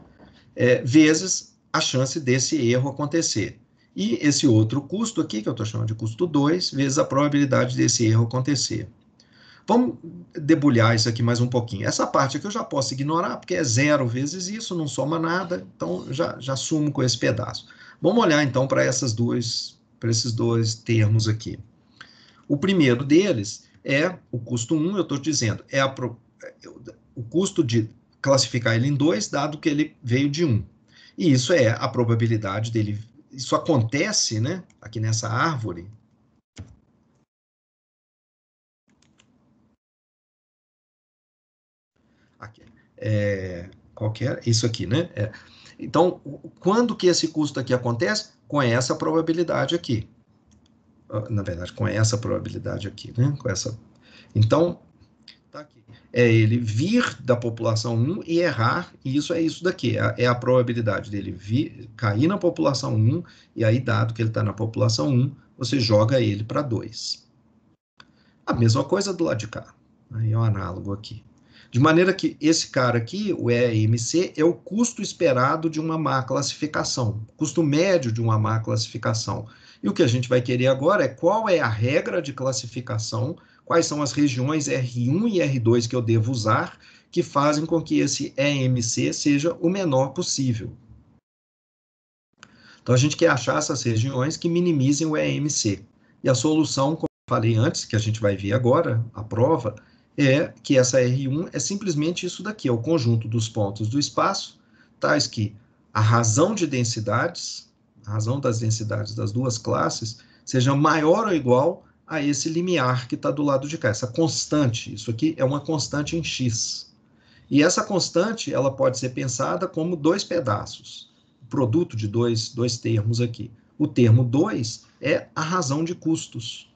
vezes a chance desse erro acontecer. E esse outro custo aqui, que eu estou chamando de custo 2, vezes a probabilidade desse erro acontecer. Vamos debulhar isso aqui mais um pouquinho. Essa parte aqui eu já posso ignorar, porque é 0 vezes isso, não soma nada, então já sumo com esse pedaço. Vamos olhar então para esses dois termos aqui. O primeiro deles é o custo 1, eu estou dizendo, o custo de classificar ele em 2, dado que ele veio de 1. E isso é a probabilidade dele. Isso acontece, né, aqui nessa árvore. Aqui, isso aqui, né? Então, quando que esse custo aqui acontece? Com essa probabilidade aqui. Na verdade, com essa probabilidade aqui, né? Então, tá aqui. Ele vir da população 1 e errar, e isso é isso daqui, é a probabilidade dele cair na população 1, e aí, dado que ele está na população 1, você joga ele para 2. A mesma coisa do lado de cá, aí é um análogo aqui. De maneira que esse cara aqui, o EMC, é o custo esperado de uma má classificação, custo médio de uma má classificação. E o que a gente vai querer agora é qual é a regra de classificação, quais são as regiões R1 e R2 que eu devo usar, que fazem com que esse EMC seja o menor possível. Então, a gente quer achar essas regiões que minimizem o EMC. E a solução, como eu falei antes, que a gente vai ver agora, a prova, é que essa R1 é simplesmente isso daqui, é o conjunto dos pontos do espaço, tais que a razão de densidades, a razão das densidades das duas classes, seja maior ou igual a esse limiar que está do lado de cá, essa constante. Isso aqui é uma constante em x. E essa constante, ela pode ser pensada como dois pedaços, produto de dois termos aqui. O termo 2 é a razão de custos,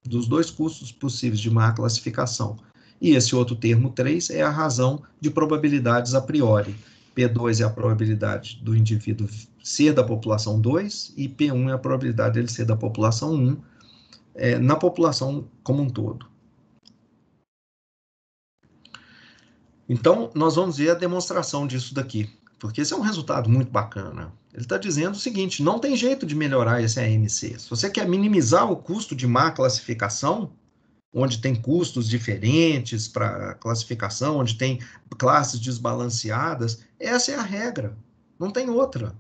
dos dois custos possíveis de má classificação. E esse outro termo 3 é a razão de probabilidades a priori. P2 é a probabilidade do indivíduo ser da população 2 e P1 é a probabilidade dele ser da população 1, na população como um todo. Então, nós vamos ver a demonstração disso daqui, porque esse é um resultado muito bacana. Ele está dizendo o seguinte, não tem jeito de melhorar esse AMC. Se você quer minimizar o custo de má classificação, onde tem custos diferentes para classificação, onde tem classes desbalanceadas, essa é a regra, não tem outra.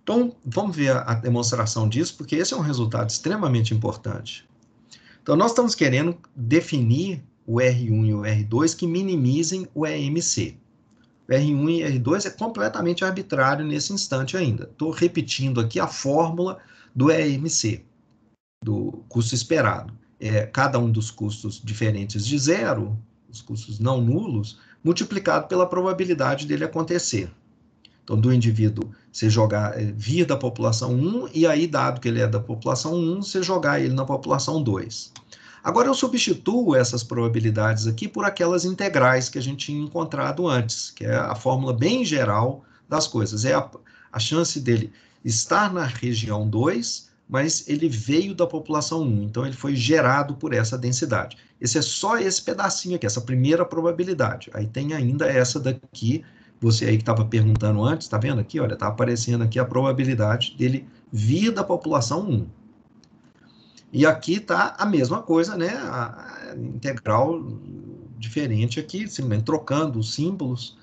Então, vamos ver a demonstração disso, porque esse é um resultado extremamente importante. Então, nós estamos querendo definir o R1 e o R2 que minimizem o EMC. O R1 e R2 é completamente arbitrário nesse instante ainda. Estou repetindo aqui a fórmula do EMC, do custo esperado. Cada um dos custos diferentes de zero, os custos não nulos, multiplicado pela probabilidade dele acontecer. Então, do indivíduo, você vir da população 1, e aí, dado que ele é da população 1, você jogar ele na população 2. Agora, eu substituo essas probabilidades aqui por aquelas integrais que a gente tinha encontrado antes, que é a fórmula bem geral das coisas. É a chance dele estar na região 2, mas ele veio da população 1, então ele foi gerado por essa densidade. Esse é só esse pedacinho aqui, essa primeira probabilidade. Aí tem ainda essa daqui, você aí que estava perguntando antes, está vendo aqui? Olha, está aparecendo aqui a probabilidade dele vir da população 1. E aqui está a mesma coisa, né? A integral diferente aqui, simplesmente trocando os símbolos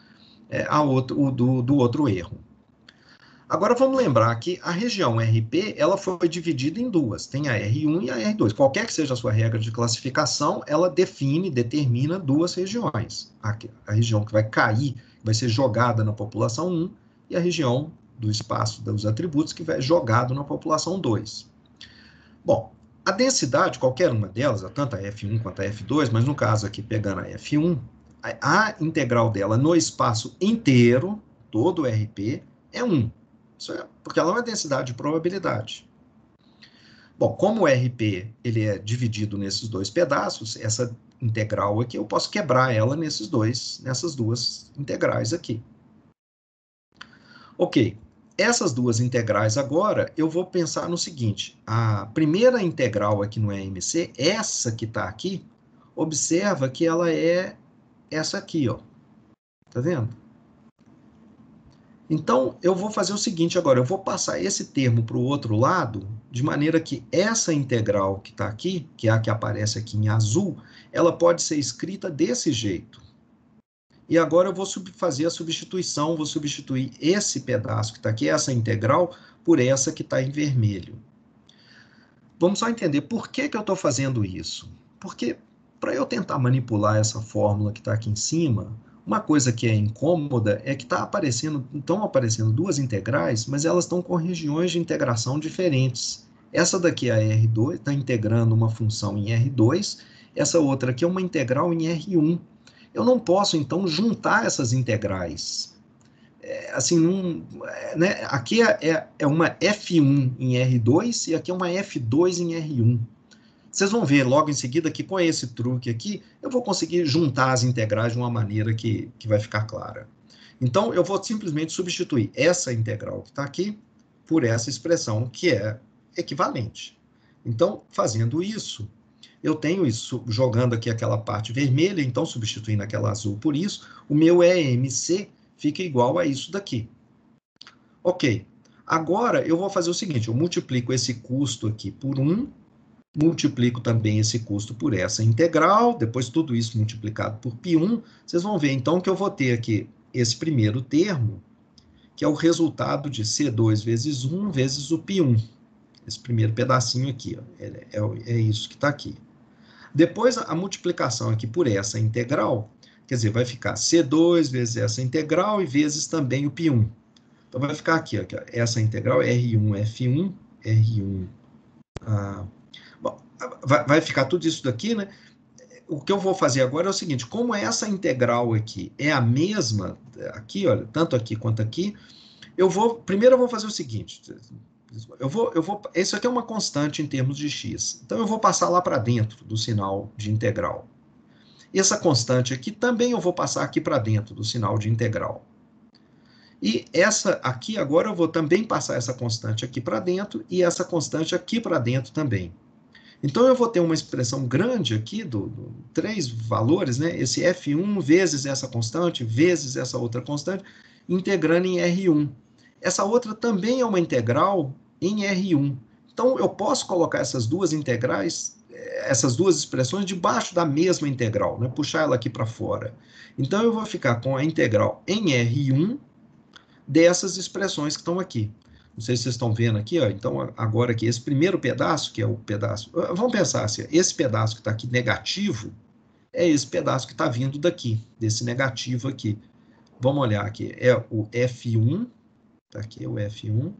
do outro erro. Agora vamos lembrar que a região RP ela foi dividida em duas, tem a R1 e a R2. Qualquer que seja a sua regra de classificação, ela determina duas regiões. A região que vai cair, vai ser jogada na população 1, e a região do espaço dos atributos que vai jogado na população 2. Bom, a densidade, qualquer uma delas, tanto a F1 quanto a F2, mas no caso aqui pegando a F1, a integral dela no espaço inteiro, todo o RP, é 1. Isso é porque ela é uma densidade de probabilidade. Bom, como o RP ele é dividido nesses dois pedaços, essa integral aqui, eu posso quebrar ela nessas duas integrais aqui. Ok, essas duas integrais agora, eu vou pensar no seguinte, a primeira integral aqui no EMC, essa que está aqui, observa que ela é essa aqui, ó. Tá vendo? Então, eu vou fazer o seguinte agora, eu vou passar esse termo para o outro lado, de maneira que essa integral que está aqui, que é a que aparece aqui em azul, ela pode ser escrita desse jeito. E agora eu vou fazer a substituição, vou substituir esse pedaço que está aqui, essa integral, por essa que está em vermelho. Vamos só entender por que eu estou fazendo isso. Porque, para eu tentar manipular essa fórmula que está aqui em cima, uma coisa que é incômoda é que estão aparecendo duas integrais, mas elas estão com regiões de integração diferentes. Essa daqui é a R2, está integrando uma função em R2, essa outra aqui é uma integral em R1. Eu não posso, então, juntar essas integrais. Né? Aqui é uma F1 em R2 e aqui é uma F2 em R1. Vocês vão ver logo em seguida que com esse truque aqui, eu vou conseguir juntar as integrais de uma maneira que vai ficar clara. Então, eu vou simplesmente substituir essa integral que está aqui por essa expressão que é equivalente. Então, fazendo isso, eu tenho isso, jogando aqui aquela parte vermelha, então substituindo aquela azul por isso, o meu EMC fica igual a isso daqui. Ok, agora eu vou fazer o seguinte, eu multiplico esse custo aqui por 1, multiplico também esse custo por essa integral, depois tudo isso multiplicado por π1, vocês vão ver então que eu vou ter aqui esse primeiro termo, que é o resultado de C2 vezes 1 vezes o π1. Esse primeiro pedacinho aqui, ó, é isso que está aqui. Depois, a multiplicação aqui por essa integral, quer dizer, vai ficar C2 vezes essa integral e vezes também o π1. Então, vai ficar aqui, ó, essa integral R1F1, R1... bom, vai ficar tudo isso daqui, né? O que eu vou fazer agora é o seguinte, como essa integral aqui é a mesma, aqui, olha, tanto aqui quanto aqui, primeiro eu vou fazer o seguinte, isso aqui é uma constante em termos de x, então eu vou passar lá para dentro do sinal de integral. E essa constante aqui também eu vou passar aqui para dentro do sinal de integral. E essa aqui, agora eu vou também passar essa constante aqui para dentro e essa constante aqui para dentro também. Então, eu vou ter uma expressão grande aqui, três valores, né? Esse F1 vezes essa constante, vezes essa outra constante, integrando em R1. Essa outra também é uma integral em R1. Então, eu posso colocar essas duas integrais, essas duas expressões, debaixo da mesma integral, né? Puxar ela aqui para fora. Então, eu vou ficar com a integral em R1 dessas expressões que estão aqui. Não sei se vocês estão vendo aqui, ó. Então, agora aqui, esse primeiro pedaço, que é o pedaço... Vamos pensar assim, esse pedaço que está aqui negativo, é esse pedaço que está vindo daqui, desse negativo aqui. Vamos olhar aqui, é o F1, tá aqui, o F1,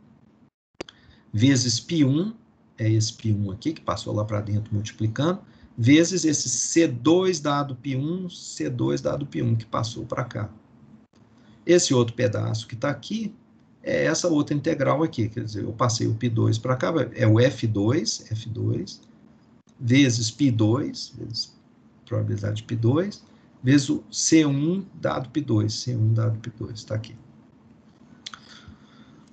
vezes π1, é esse π1 aqui, que passou lá para dentro multiplicando, vezes esse C2 dado π1, C2 dado π1, que passou para cá. Esse outro pedaço que está aqui, é essa outra integral aqui, quer dizer, eu passei o π2 para cá, é o F2, vezes π2, vezes probabilidade de π2, vezes o C1 dado π2, está aqui.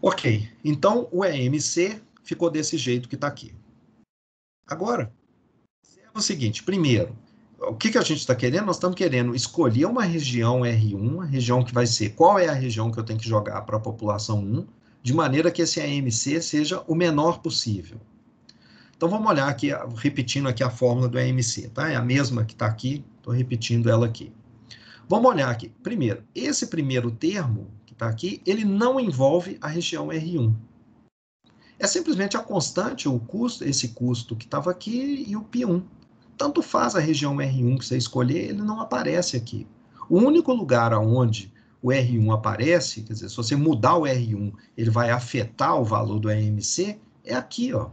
Ok, então o EMC ficou desse jeito que está aqui. Agora, é o seguinte, primeiro, o que a gente está querendo? Nós estamos querendo escolher uma região R1, a região que vai ser, qual é a região que eu tenho que jogar para a população 1, de maneira que esse EMC seja o menor possível. Então, vamos olhar aqui, repetindo aqui a fórmula do EMC, tá? É a mesma que está aqui, estou repetindo ela aqui. Vamos olhar aqui. Primeiro, esse primeiro termo que está aqui, ele não envolve a região R1. É simplesmente a constante, o custo, esse custo que estava aqui e o π1. Tanto faz a região R1 que você escolher, ele não aparece aqui. O único lugar onde o R1 aparece, quer dizer, se você mudar o R1, ele vai afetar o valor do EMC, é aqui, ó.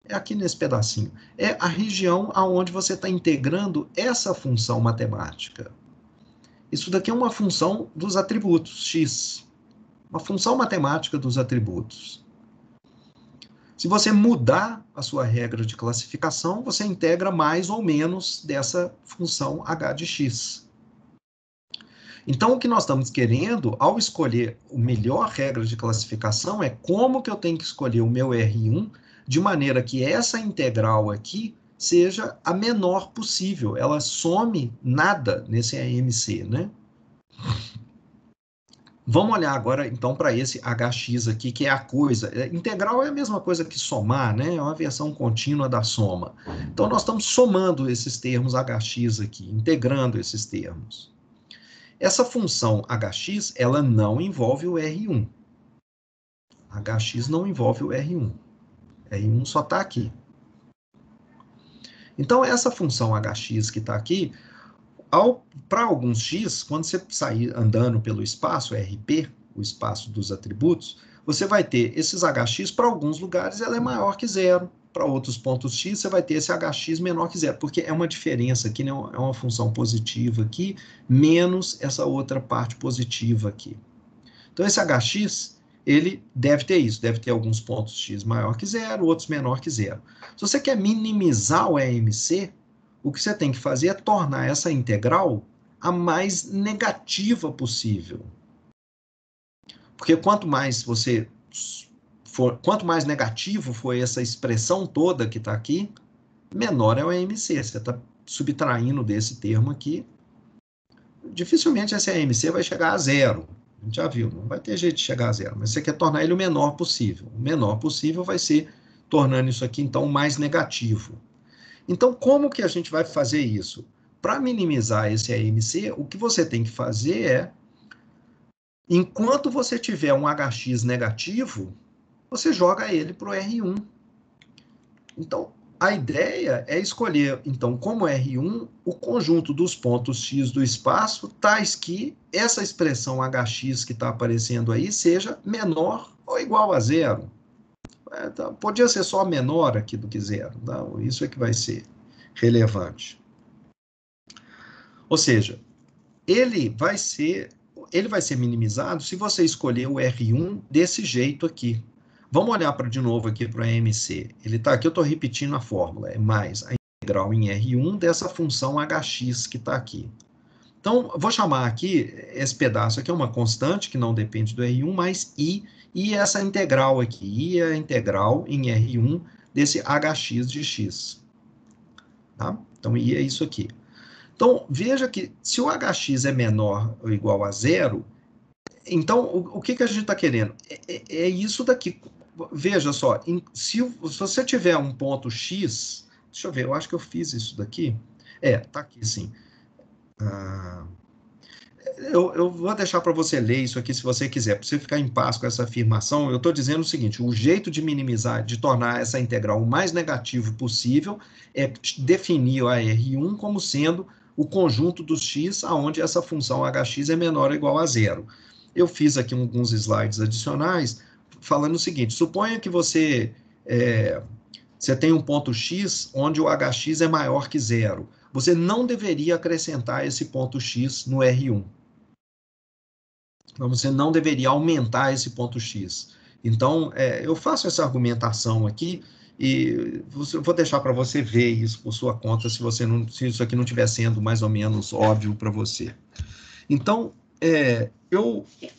É aqui nesse pedacinho. É a região aonde você está integrando essa função matemática. Isso daqui é uma função dos atributos, x. Uma função matemática dos atributos. Se você mudar a sua regra de classificação, você integra mais ou menos dessa função h de x. Então, o que nós estamos querendo, ao escolher a melhor regra de classificação, é como que eu tenho que escolher o meu R1 de maneira que essa integral aqui seja a menor possível. Ela some nada nesse EMC, né? Vamos olhar agora, então, para esse hx aqui, que é a coisa. Integral é a mesma coisa que somar, né? É uma versão contínua da soma. Então, nós estamos somando esses termos hx aqui, integrando esses termos. Essa função hx, ela não envolve o R1. Hx não envolve o R1. R1 só está aqui. Então, essa função hx que está aqui, para alguns x, quando você sair andando pelo espaço RP, o espaço dos atributos, você vai ter esses hx, para alguns lugares ela é maior que zero, para outros pontos x você vai ter esse hx menor que zero, porque é uma diferença aqui, né? É uma função positiva aqui, menos essa outra parte positiva aqui. Então esse hx, ele deve ter isso, deve ter alguns pontos x maior que zero, outros menor que zero. Se você quer minimizar o EMC, o que você tem que fazer é tornar essa integral a mais negativa possível. Porque quanto mais negativo for essa expressão toda que está aqui, menor é o EMC. Você está subtraindo desse termo aqui. Dificilmente esse EMC vai chegar a zero. A gente já viu, não vai ter jeito de chegar a zero. Mas você quer tornar ele o menor possível. O menor possível vai ser tornando isso aqui, então, mais negativo. Então, como que a gente vai fazer isso? Para minimizar esse EMC, o que você tem que fazer é Enquanto você tiver um HX negativo, você joga ele para o R1. Então, a ideia é escolher, então, como R1, o conjunto dos pontos X do espaço, tais que essa expressão HX que está aparecendo aí seja menor ou igual a zero. Então, podia ser só menor aqui do que zero. Não, isso é que vai ser relevante. Ou seja, ele vai ser minimizado se você escolher o R1 desse jeito aqui. Vamos olhar de novo aqui para o AMC. Ele está aqui, eu estou repetindo a fórmula, é mais a integral em R1 dessa função HX que está aqui. Então, vou chamar aqui, esse pedaço aqui é uma constante que não depende do R1, mais I, e essa integral aqui, I é a integral em R1 desse HX de X. Tá? Então, I é isso aqui. Então, veja que se o HX é menor ou igual a zero, então, o que a gente está querendo? É isso daqui. Veja só, se você tiver um ponto X, deixa eu ver, eu acho que eu fiz isso daqui. Tá aqui sim. Eu vou deixar para você ler isso aqui se você quiser, para você ficar em paz com essa afirmação. Eu estou dizendo o seguinte: o jeito de minimizar, de tornar essa integral o mais negativo possível é definir a R1 como sendo o conjunto dos x, aonde essa função hx é menor ou igual a zero. Eu fiz aqui alguns slides adicionais falando o seguinte: suponha que você tem um ponto x onde o hx é maior que zero. Você não deveria acrescentar esse ponto x no R1. Então, você não deveria aumentar esse ponto x. Então, eu faço essa argumentação aqui e vou deixar para você ver isso por sua conta, se isso aqui não estiver sendo mais ou menos óbvio para você. Então,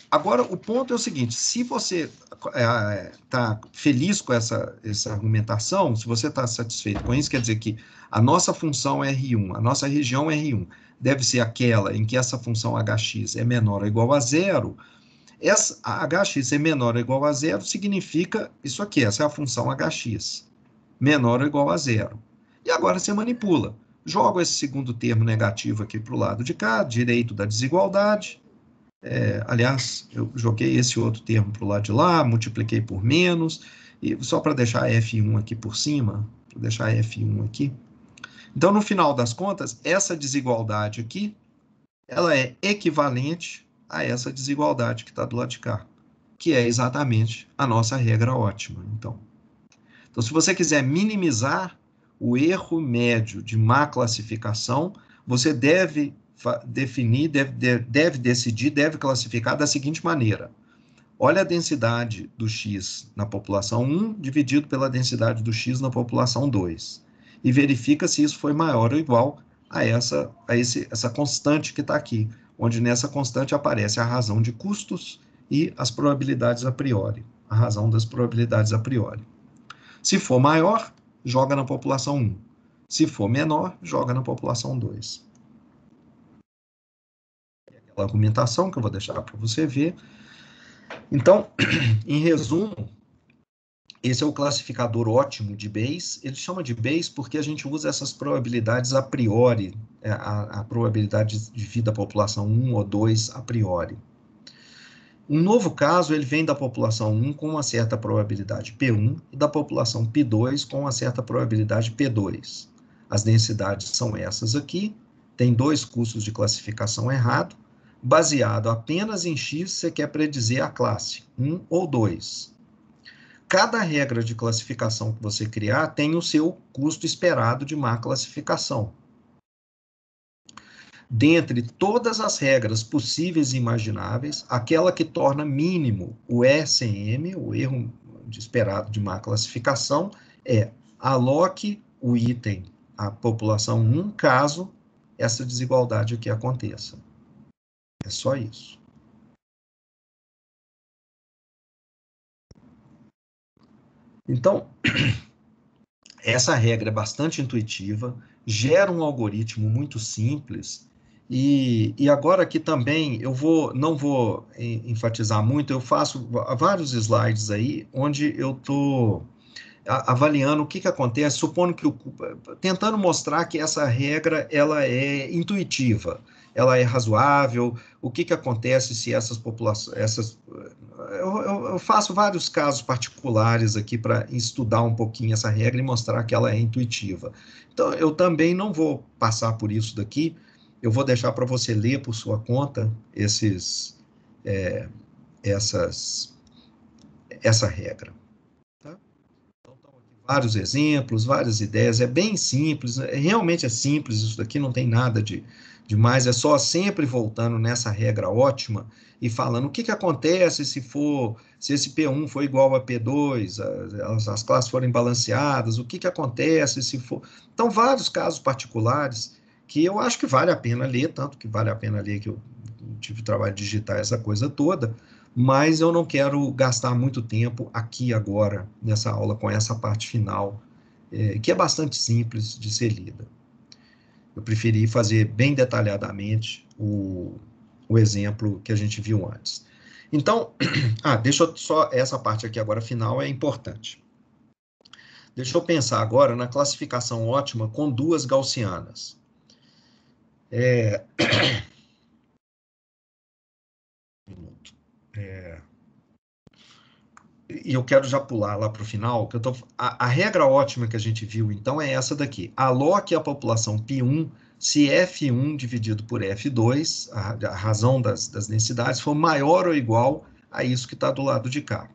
agora o ponto é o seguinte: se você está feliz com essa argumentação, se você está satisfeito com isso, quer dizer que a nossa função R1, a nossa região R1, deve ser aquela em que essa função hx é menor ou igual a zero. A hx é menor ou igual a zero significa isso aqui, essa é a função hx, menor ou igual a zero. E agora você manipula. Jogo esse segundo termo negativo aqui para o lado de cá, direito da desigualdade. Aliás, eu joguei esse outro termo para o lado de lá, multipliquei por menos, e só para deixar F1 aqui por cima, vou deixar F1 aqui. Então, no final das contas, essa desigualdade aqui, ela é equivalente a essa desigualdade que está do lado de cá, que é exatamente a nossa regra ótima. Então, se você quiser minimizar o erro médio de má classificação, você deve definir, deve classificar da seguinte maneira: olha a densidade do X na população 1 dividido pela densidade do X na população 2 e verifica se isso foi maior ou igual a essa constante que está aqui, onde nessa constante aparece a razão de custos e as probabilidades a priori, a razão das probabilidades a priori. Se for maior, joga na população 1. Se for menor, joga na população 2. Aquela argumentação que eu vou deixar para você ver. Então, em resumo, esse é o classificador ótimo de Bayes. Ele chama de Bayes porque a gente usa essas probabilidades a priori, a probabilidade de vida da população 1 ou 2 a priori. Um novo caso, ele vem da população 1 com uma certa probabilidade P1 e da população P2 com uma certa probabilidade P2. As densidades são essas aqui, tem dois custos de classificação errado, baseado apenas em X, você quer predizer a classe, 1 ou 2. Cada regra de classificação que você criar tem o seu custo esperado de má classificação. Dentre todas as regras possíveis e imagináveis, aquela que torna mínimo o ECM, o erro esperado de má classificação, é aloque o item à população 1, caso essa desigualdade aqui aconteça. É só isso. Então, essa regra é bastante intuitiva, gera um algoritmo muito simples, e agora aqui também não vou enfatizar muito, eu faço vários slides aí, onde eu estou avaliando o que acontece, supondo que tentando mostrar que essa regra ela é intuitiva. ela é razoável, o que que acontece se essas populações, eu faço vários casos particulares aqui para estudar um pouquinho essa regra e mostrar que ela é intuitiva. Então, eu também não vou passar por isso daqui, eu vou deixar para você ler por sua conta essa regra. Tá? Então, estão aqui vários exemplos, várias ideias, é bem simples, realmente é simples isso daqui, não tem nada demais, é só sempre voltando nessa regra ótima e falando o que que acontece se esse P1 for igual a P2, as classes forem balanceadas, o que que acontece se for... Então, vários casos particulares que eu acho que vale a pena ler, tanto que vale a pena ler que eu tive o trabalho de digitar essa coisa toda, mas eu não quero gastar muito tempo aqui agora, nessa aula, com essa parte final, que é bastante simples de ser lida. Eu preferi fazer bem detalhadamente o exemplo que a gente viu antes. Então, deixa eu só, essa parte aqui agora final é importante. Deixa eu pensar agora na classificação ótima com duas gaussianas. E eu quero já pular lá para o final, que a regra ótima que a gente viu, então, é essa daqui. Aloque a população π1 se F1 dividido por F2, a razão das densidades, for maior ou igual a isso que está do lado de cá.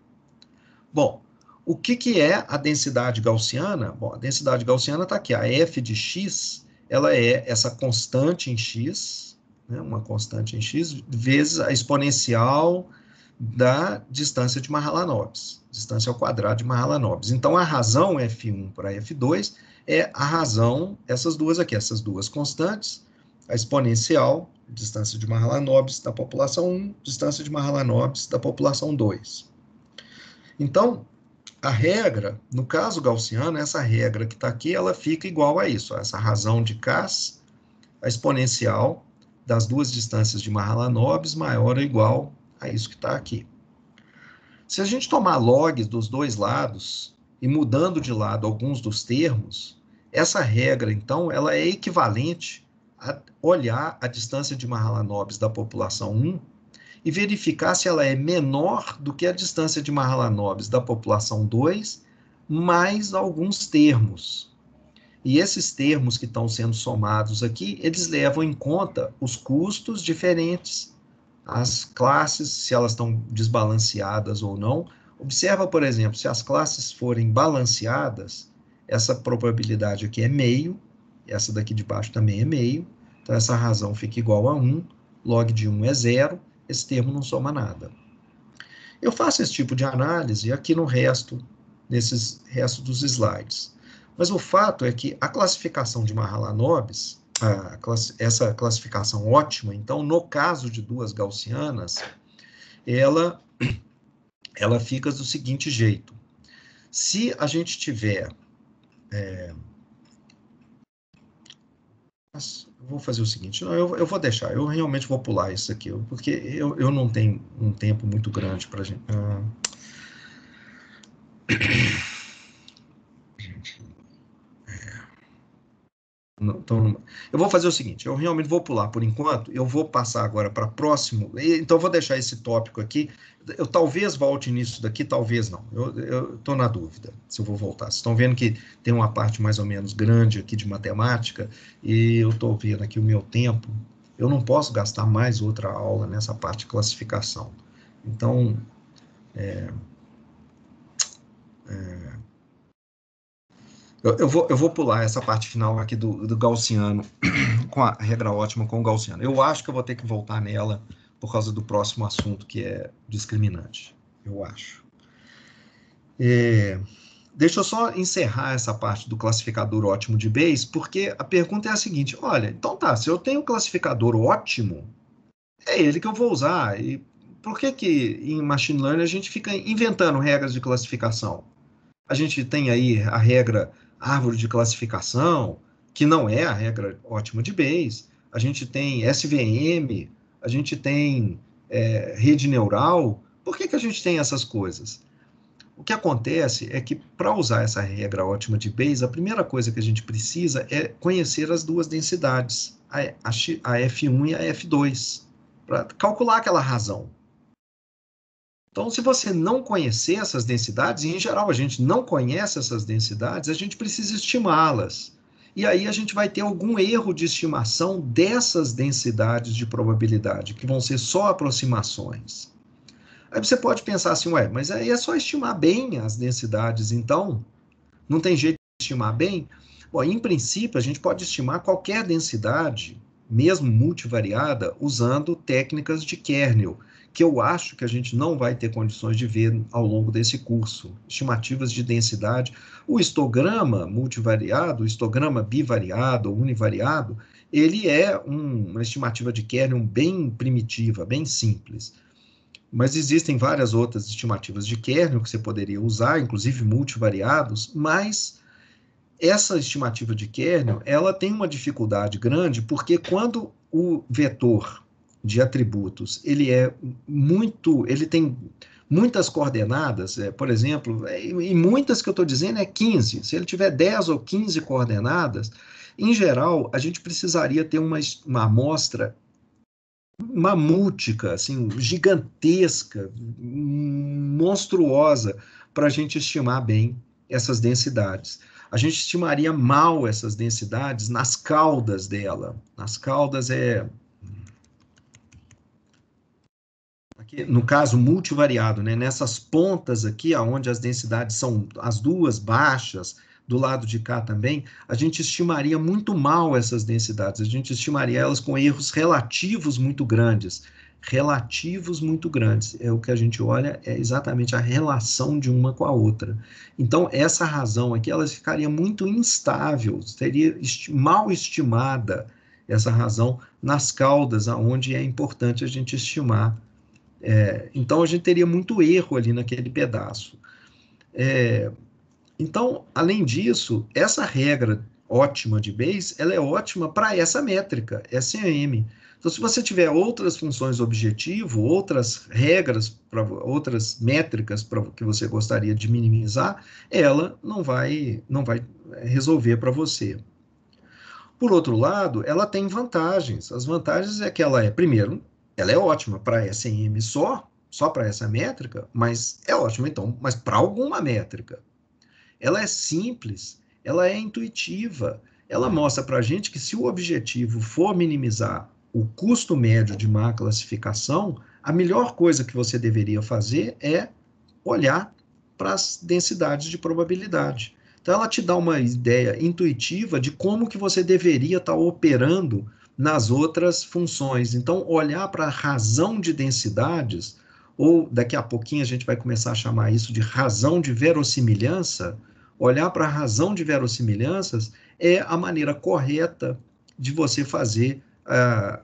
Bom, o que que é a densidade gaussiana? Bom, a densidade gaussiana está aqui, a f de x, ela é essa constante em x, né, uma constante em x, vezes a exponencial da distância de Mahalanobis, distância ao quadrado de Mahalanobis. Então, a razão F1 para F2 é a razão, essas duas aqui, essas duas constantes, a exponencial, distância de Mahalanobis da população 1, distância de Mahalanobis da população 2. Então, a regra, no caso gaussiano, essa regra que está aqui, ela fica igual a isso, essa razão de Cas, a exponencial das duas distâncias de Mahalanobis maior ou igual a isso que está aqui. Se a gente tomar log dos dois lados e mudando de lado alguns dos termos, essa regra, então, ela é equivalente a olhar a distância de Mahalanobis da população 1 e verificar se ela é menor do que a distância de Mahalanobis da população 2, mais alguns termos. E esses termos que estão sendo somados aqui, eles levam em conta os custos diferentes, as classes, se elas estão desbalanceadas ou não. Observa, por exemplo, se as classes forem balanceadas, essa probabilidade aqui é meio, essa daqui de baixo também é meio, então essa razão fica igual a 1, log de 1 é 0, esse termo não soma nada. Eu faço esse tipo de análise aqui no resto, nesses restos dos slides. Mas o fato é que a classificação de Mahalanobis, essa classificação ótima, então, no caso de duas gaussianas, ela fica do seguinte jeito. Se a gente tiver... eu vou fazer o seguinte, não, eu vou deixar, eu realmente vou pular isso aqui, porque eu não tenho um tempo muito grande para a gente... Então, eu vou fazer o seguinte, eu realmente vou pular por enquanto, eu vou passar agora para próximo, então eu vou deixar esse tópico aqui, eu talvez volte nisso daqui, talvez não, eu estou na dúvida se eu vou voltar. Vocês estão vendo que tem uma parte mais ou menos grande aqui de matemática, e eu estou vendo aqui o meu tempo, eu não posso gastar mais outra aula nessa parte de classificação. Então, eu vou pular essa parte final aqui do gaussiano, com a regra ótima com o gaussiano. Eu acho que eu vou ter que voltar nela por causa do próximo assunto, que é discriminante. Eu acho. Deixa eu só encerrar essa parte do classificador ótimo de Bayes, porque a pergunta é a seguinte, olha, então tá, se eu tenho um classificador ótimo, é ele que eu vou usar. E por que em Machine Learning a gente fica inventando regras de classificação? A gente tem aí a regra árvore de classificação, que não é a regra ótima de Bayes, a gente tem SVM, a gente tem rede neural. Por que a gente tem essas coisas? O que acontece é que, para usar essa regra ótima de Bayes, a primeira coisa que a gente precisa é conhecer as duas densidades. a F1 e a F2, para calcular aquela razão. Então, se você não conhecer essas densidades, e em geral a gente não conhece essas densidades, a gente precisa estimá-las. E aí a gente vai ter algum erro de estimação dessas densidades de probabilidade, que vão ser só aproximações. Aí você pode pensar assim, ué, mas aí é só estimar bem as densidades, então? Não tem jeito de estimar bem? Bom, em princípio, a gente pode estimar qualquer densidade, mesmo multivariada, usando técnicas de kernel, que eu acho que a gente não vai ter condições de ver ao longo desse curso. Estimativas de densidade. O histograma multivariado, o histograma bivariado ou univariado, ele é uma estimativa de kernel bem primitiva, bem simples. Mas existem várias outras estimativas de kernel que você poderia usar, inclusive multivariados, mas essa estimativa de kernel, ela tem uma dificuldade grande, porque quando o vetor de atributos, ele tem muitas coordenadas, por exemplo, e muitas que eu estou dizendo é 15, se ele tiver 10 ou 15 coordenadas, em geral, a gente precisaria ter uma amostra mamútica, assim, gigantesca, monstruosa, para a gente estimar bem essas densidades. A gente estimaria mal essas densidades nas caudas dela. Nas caudas aqui, no caso multivariado, né? Nessas pontas aqui, onde as densidades são as duas baixas, do lado de cá também, a gente estimaria muito mal essas densidades, a gente estimaria elas com erros relativos muito grandes. Relativos muito grandes. É o que a gente olha, é exatamente a relação de uma com a outra. Então, essa razão aqui, ela ficaria muito instável, seria mal estimada essa razão nas caudas, aonde é importante a gente estimar. Então, a gente teria muito erro ali naquele pedaço. Então, além disso, essa regra ótima de Bayes, ela é ótima para essa métrica, SAM. Então, se você tiver outras funções objetivo, outras regras, outras métricas que você gostaria de minimizar, ela não vai resolver para você. Por outro lado, ela tem vantagens. As vantagens é que primeiro, ela é ótima para SAM só para essa métrica, mas é ótima então, mas para alguma métrica. Ela é simples, ela é intuitiva, ela mostra para a gente que se o objetivo for minimizar o custo médio de má classificação, a melhor coisa que você deveria fazer é olhar para as densidades de probabilidade. Então, ela te dá uma ideia intuitiva de como que você deveria estar operando nas outras funções. Então, olhar para a razão de densidades, ou daqui a pouquinho a gente vai começar a chamar isso de razão de verossimilhança, olhar para a razão de verossimilhanças é a maneira correta de você fazer a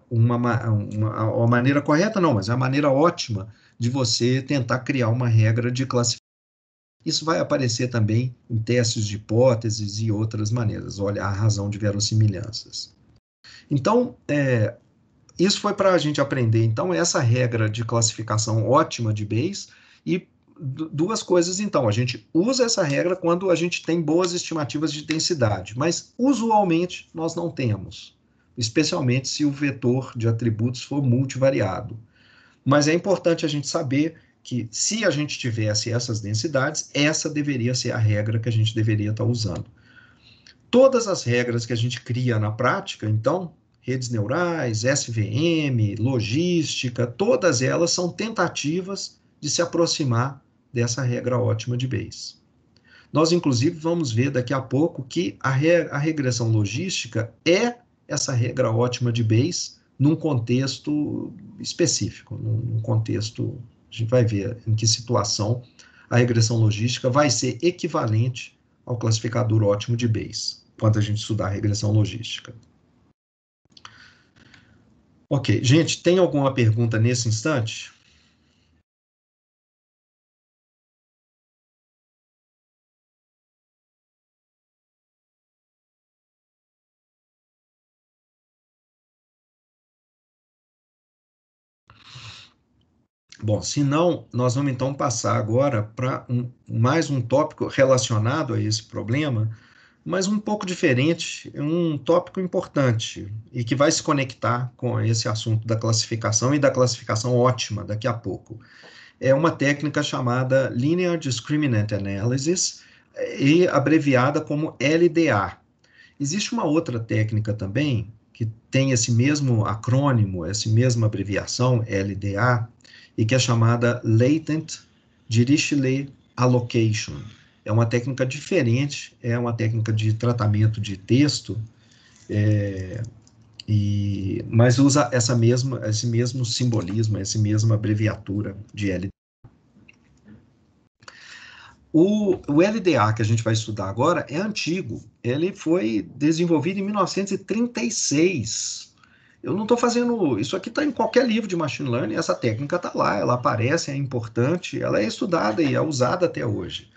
maneira correta não, mas a maneira ótima de você tentar criar uma regra de classificação. Isso vai aparecer também em testes de hipóteses e outras maneiras, olhar a razão de verossimilhanças. Então, isso foi para a gente aprender, então, essa regra de classificação ótima de Bayes, e duas coisas, então, a gente usa essa regra quando a gente tem boas estimativas de densidade, mas usualmente nós não temos, especialmente se o vetor de atributos for multivariado. Mas é importante a gente saber que se a gente tivesse essas densidades, essa deveria ser a regra que a gente deveria estar usando. Todas as regras que a gente cria na prática, então, redes neurais, SVM, logística, todas elas são tentativas de se aproximar dessa regra ótima de Bayes. Nós, inclusive, vamos ver daqui a pouco que a regressão logística é essa regra ótima de Bayes num contexto específico, num contexto, a gente vai ver em que situação a regressão logística vai ser equivalente ao classificador ótimo de Bayes, quando a gente estudar a regressão logística. Ok, gente, tem alguma pergunta nesse instante? Bom, se não, nós vamos então passar agora para mais um tópico relacionado a esse problema, mas um pouco diferente, um tópico importante e que vai se conectar com esse assunto da classificação e da classificação ótima daqui a pouco. É uma técnica chamada Linear Discriminant Analysis e abreviada como LDA. Existe uma outra técnica também que tem esse mesmo acrônimo, essa mesma abreviação, LDA, e que é chamada Latent Dirichlet Allocation. É uma técnica diferente, é uma técnica de tratamento de texto, mas usa esse mesmo simbolismo, essa mesma abreviatura de LDA. O LDA que a gente vai estudar agora é antigo. Ele foi desenvolvido em 1936. Eu não estou fazendo... Isso aqui está em qualquer livro de Machine Learning, essa técnica está lá, ela aparece, é importante, ela é estudada e é usada até hoje.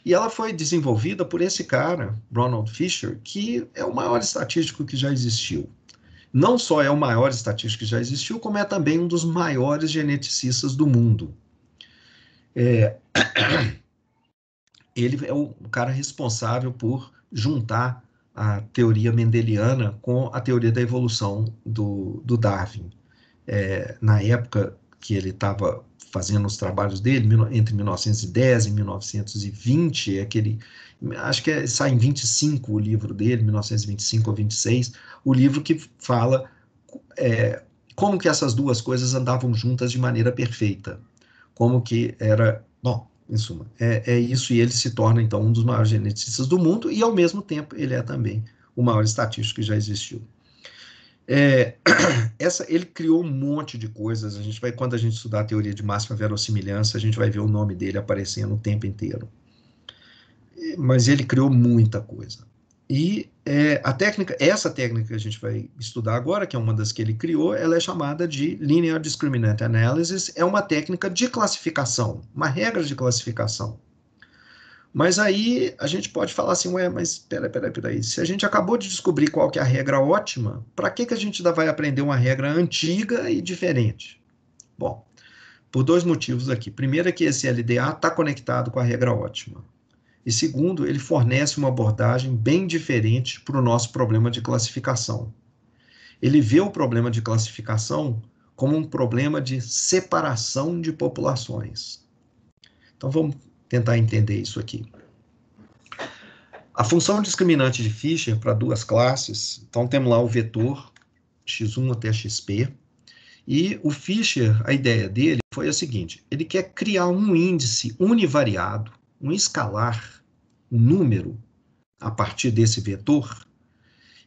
E ela foi desenvolvida por esse cara, Ronald Fisher, que é o maior estatístico que já existiu. Não só é o maior estatístico que já existiu, como é também um dos maiores geneticistas do mundo. Ele é o cara responsável por juntar a teoria mendeliana com a teoria da evolução do Darwin. Na época que ele estava fazendo os trabalhos dele, entre 1910 e 1920, acho que sai em 25 o livro dele, 1925 ou 26, o livro que fala como que essas duas coisas andavam juntas de maneira perfeita, como que era... Bom, em suma, é isso, e ele se torna, então, um dos maiores geneticistas do mundo, e, ao mesmo tempo, ele é também o maior estatístico que já existiu. Ele criou um monte de coisas, quando a gente estudar a teoria de máxima verossimilhança, a gente vai ver o nome dele aparecendo o tempo inteiro. Mas ele criou muita coisa. E essa técnica que a gente vai estudar agora, que é uma das que ele criou, ela é chamada de Linear Discriminant Analysis, é uma técnica de classificação, uma regra de classificação. Mas aí a gente pode falar assim, mas peraí, se a gente acabou de descobrir qual que é a regra ótima, para que a gente ainda vai aprender uma regra antiga e diferente? Bom, por dois motivos aqui. Primeiro é que esse LDA está conectado com a regra ótima. E segundo, ele fornece uma abordagem bem diferente para o nosso problema de classificação. Ele vê o problema de classificação como um problema de separação de populações. Então vamos tentar entender isso aqui. A função discriminante de Fisher para duas classes, então temos lá o vetor x1 até xp, e o Fisher, a ideia dele foi a seguinte, ele quer criar um índice univariado, um escalar, um número, a partir desse vetor,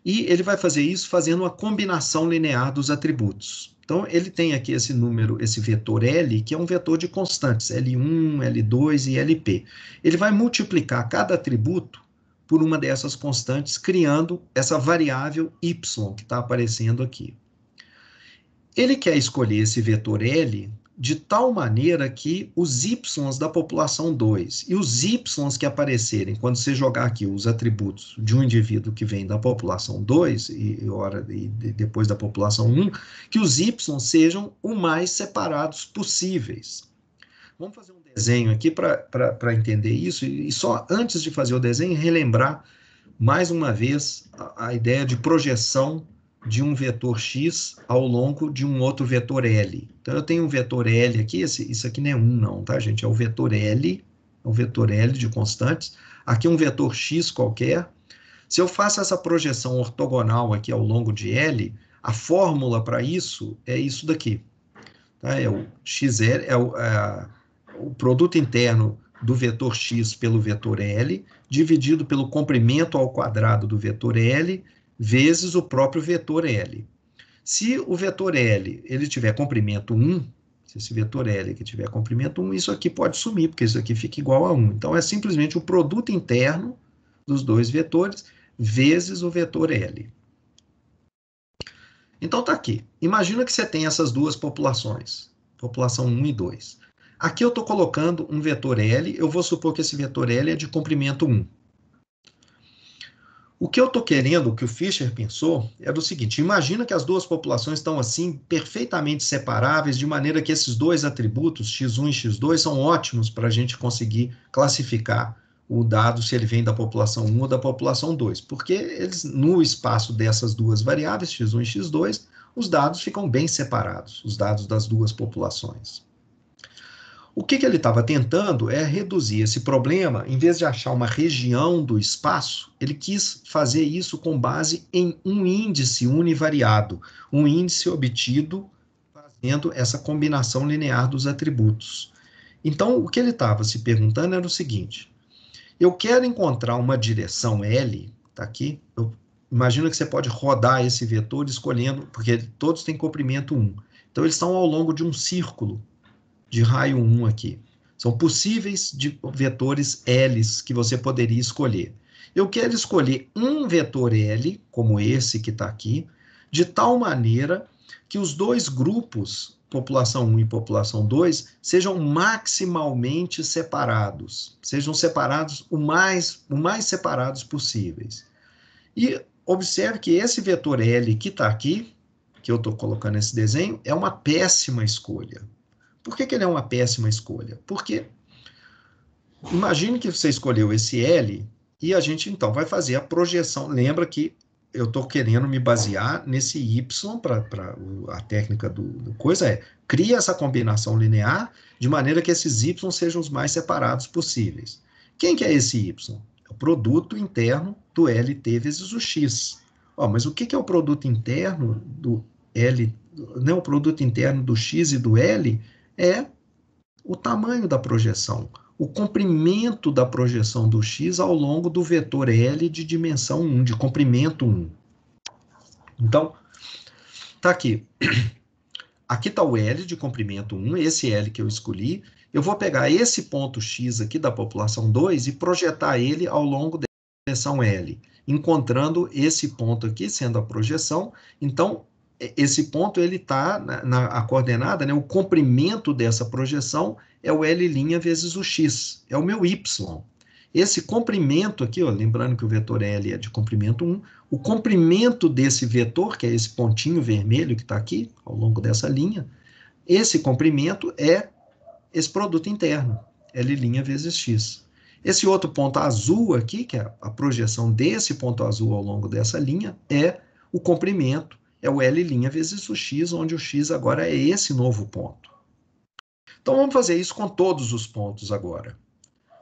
e ele vai fazer isso fazendo uma combinação linear dos atributos. Então, ele tem aqui esse número, esse vetor L, que é um vetor de constantes, L1, L2 e LP. Ele vai multiplicar cada atributo por uma dessas constantes, criando essa variável y que está aparecendo aqui. Ele quer escolher esse vetor L de tal maneira que os y da população 2 e os y que aparecerem, quando você jogar aqui os atributos de um indivíduo que vem da população 2 e depois da população 1, que os y sejam o mais separados possíveis. Vamos fazer um desenho aqui para entender isso, e só antes de fazer o desenho, relembrar mais uma vez a ideia de projeção de um vetor x ao longo de um outro vetor L. Então, eu tenho um vetor L aqui, isso aqui não é 1 não, tá, gente? É o vetor L, de constantes. Aqui um vetor x qualquer. Se eu faço essa projeção ortogonal aqui ao longo de L, a fórmula para isso é isso daqui. Tá? É o XL, o produto interno do vetor x pelo vetor L, dividido pelo comprimento ao quadrado do vetor L, vezes o próprio vetor L. Se o vetor L ele tiver comprimento 1, se esse vetor L aqui tiver comprimento 1, isso aqui pode sumir, porque isso aqui fica igual a 1. Então, é simplesmente o produto interno dos dois vetores vezes o vetor L. Então, está aqui. Imagina que você tem essas duas populações, população 1 e 2. Aqui eu estou colocando um vetor L, eu vou supor que esse vetor L é de comprimento 1. O que eu estou querendo, o que o Fisher pensou, era o seguinte, imagina que as duas populações estão assim, perfeitamente separáveis, de maneira que esses dois atributos, x1 e x2, são ótimos para a gente conseguir classificar o dado se ele vem da população 1 ou da população 2, porque eles, no espaço dessas duas variáveis, x1 e x2, os dados ficam bem separados, os dados das duas populações. O que ele estava tentando é reduzir esse problema, em vez de achar uma região do espaço, ele quis fazer isso com base em um índice univariado, um índice obtido fazendo essa combinação linear dos atributos. Então, o que ele estava se perguntando era o seguinte: eu quero encontrar uma direção L, tá aqui, imagina que você pode rodar esse vetor escolhendo, porque todos têm comprimento 1. Então, eles estão ao longo de um círculo de raio 1 aqui. São possíveis vetores L's que você poderia escolher. Eu quero escolher um vetor L, como esse que está aqui, de tal maneira que os dois grupos, população 1 e população 2, sejam maximalmente separados. Sejam separados o mais separados possíveis. E observe que esse vetor L que está aqui, que eu estou colocando nesse desenho, é uma péssima escolha. Por que ele é uma péssima escolha? Porque imagine que você escolheu esse L e a gente então vai fazer a projeção. Lembra que eu estou querendo me basear nesse Y, para a técnica do coisa cria essa combinação linear de maneira que esses Y sejam os mais separados possíveis. Quem que é esse Y? É o produto interno do LT vezes o X. Mas o que é o produto interno do L? Não, o produto interno do X e do L é o tamanho da projeção, o comprimento da projeção do x ao longo do vetor L de dimensão 1, de comprimento 1. Então, tá aqui. Aqui está o L de comprimento 1, esse L que eu escolhi. Eu vou pegar esse ponto x aqui da população 2 e projetar ele ao longo da dimensão L, encontrando esse ponto aqui sendo a projeção. Então, esse ponto ele está na coordenada, né? O comprimento dessa projeção é o L' vezes o x, é o meu y. Esse comprimento aqui, lembrando que o vetor L é de comprimento 1, o comprimento desse vetor, que é esse pontinho vermelho que está aqui, ao longo dessa linha, esse comprimento é esse produto interno, L' vezes x. Esse outro ponto azul aqui, que é a projeção desse ponto azul ao longo dessa linha, é o comprimento, é o L' vezes o x, onde o x agora é esse novo ponto. Então, vamos fazer isso com todos os pontos agora.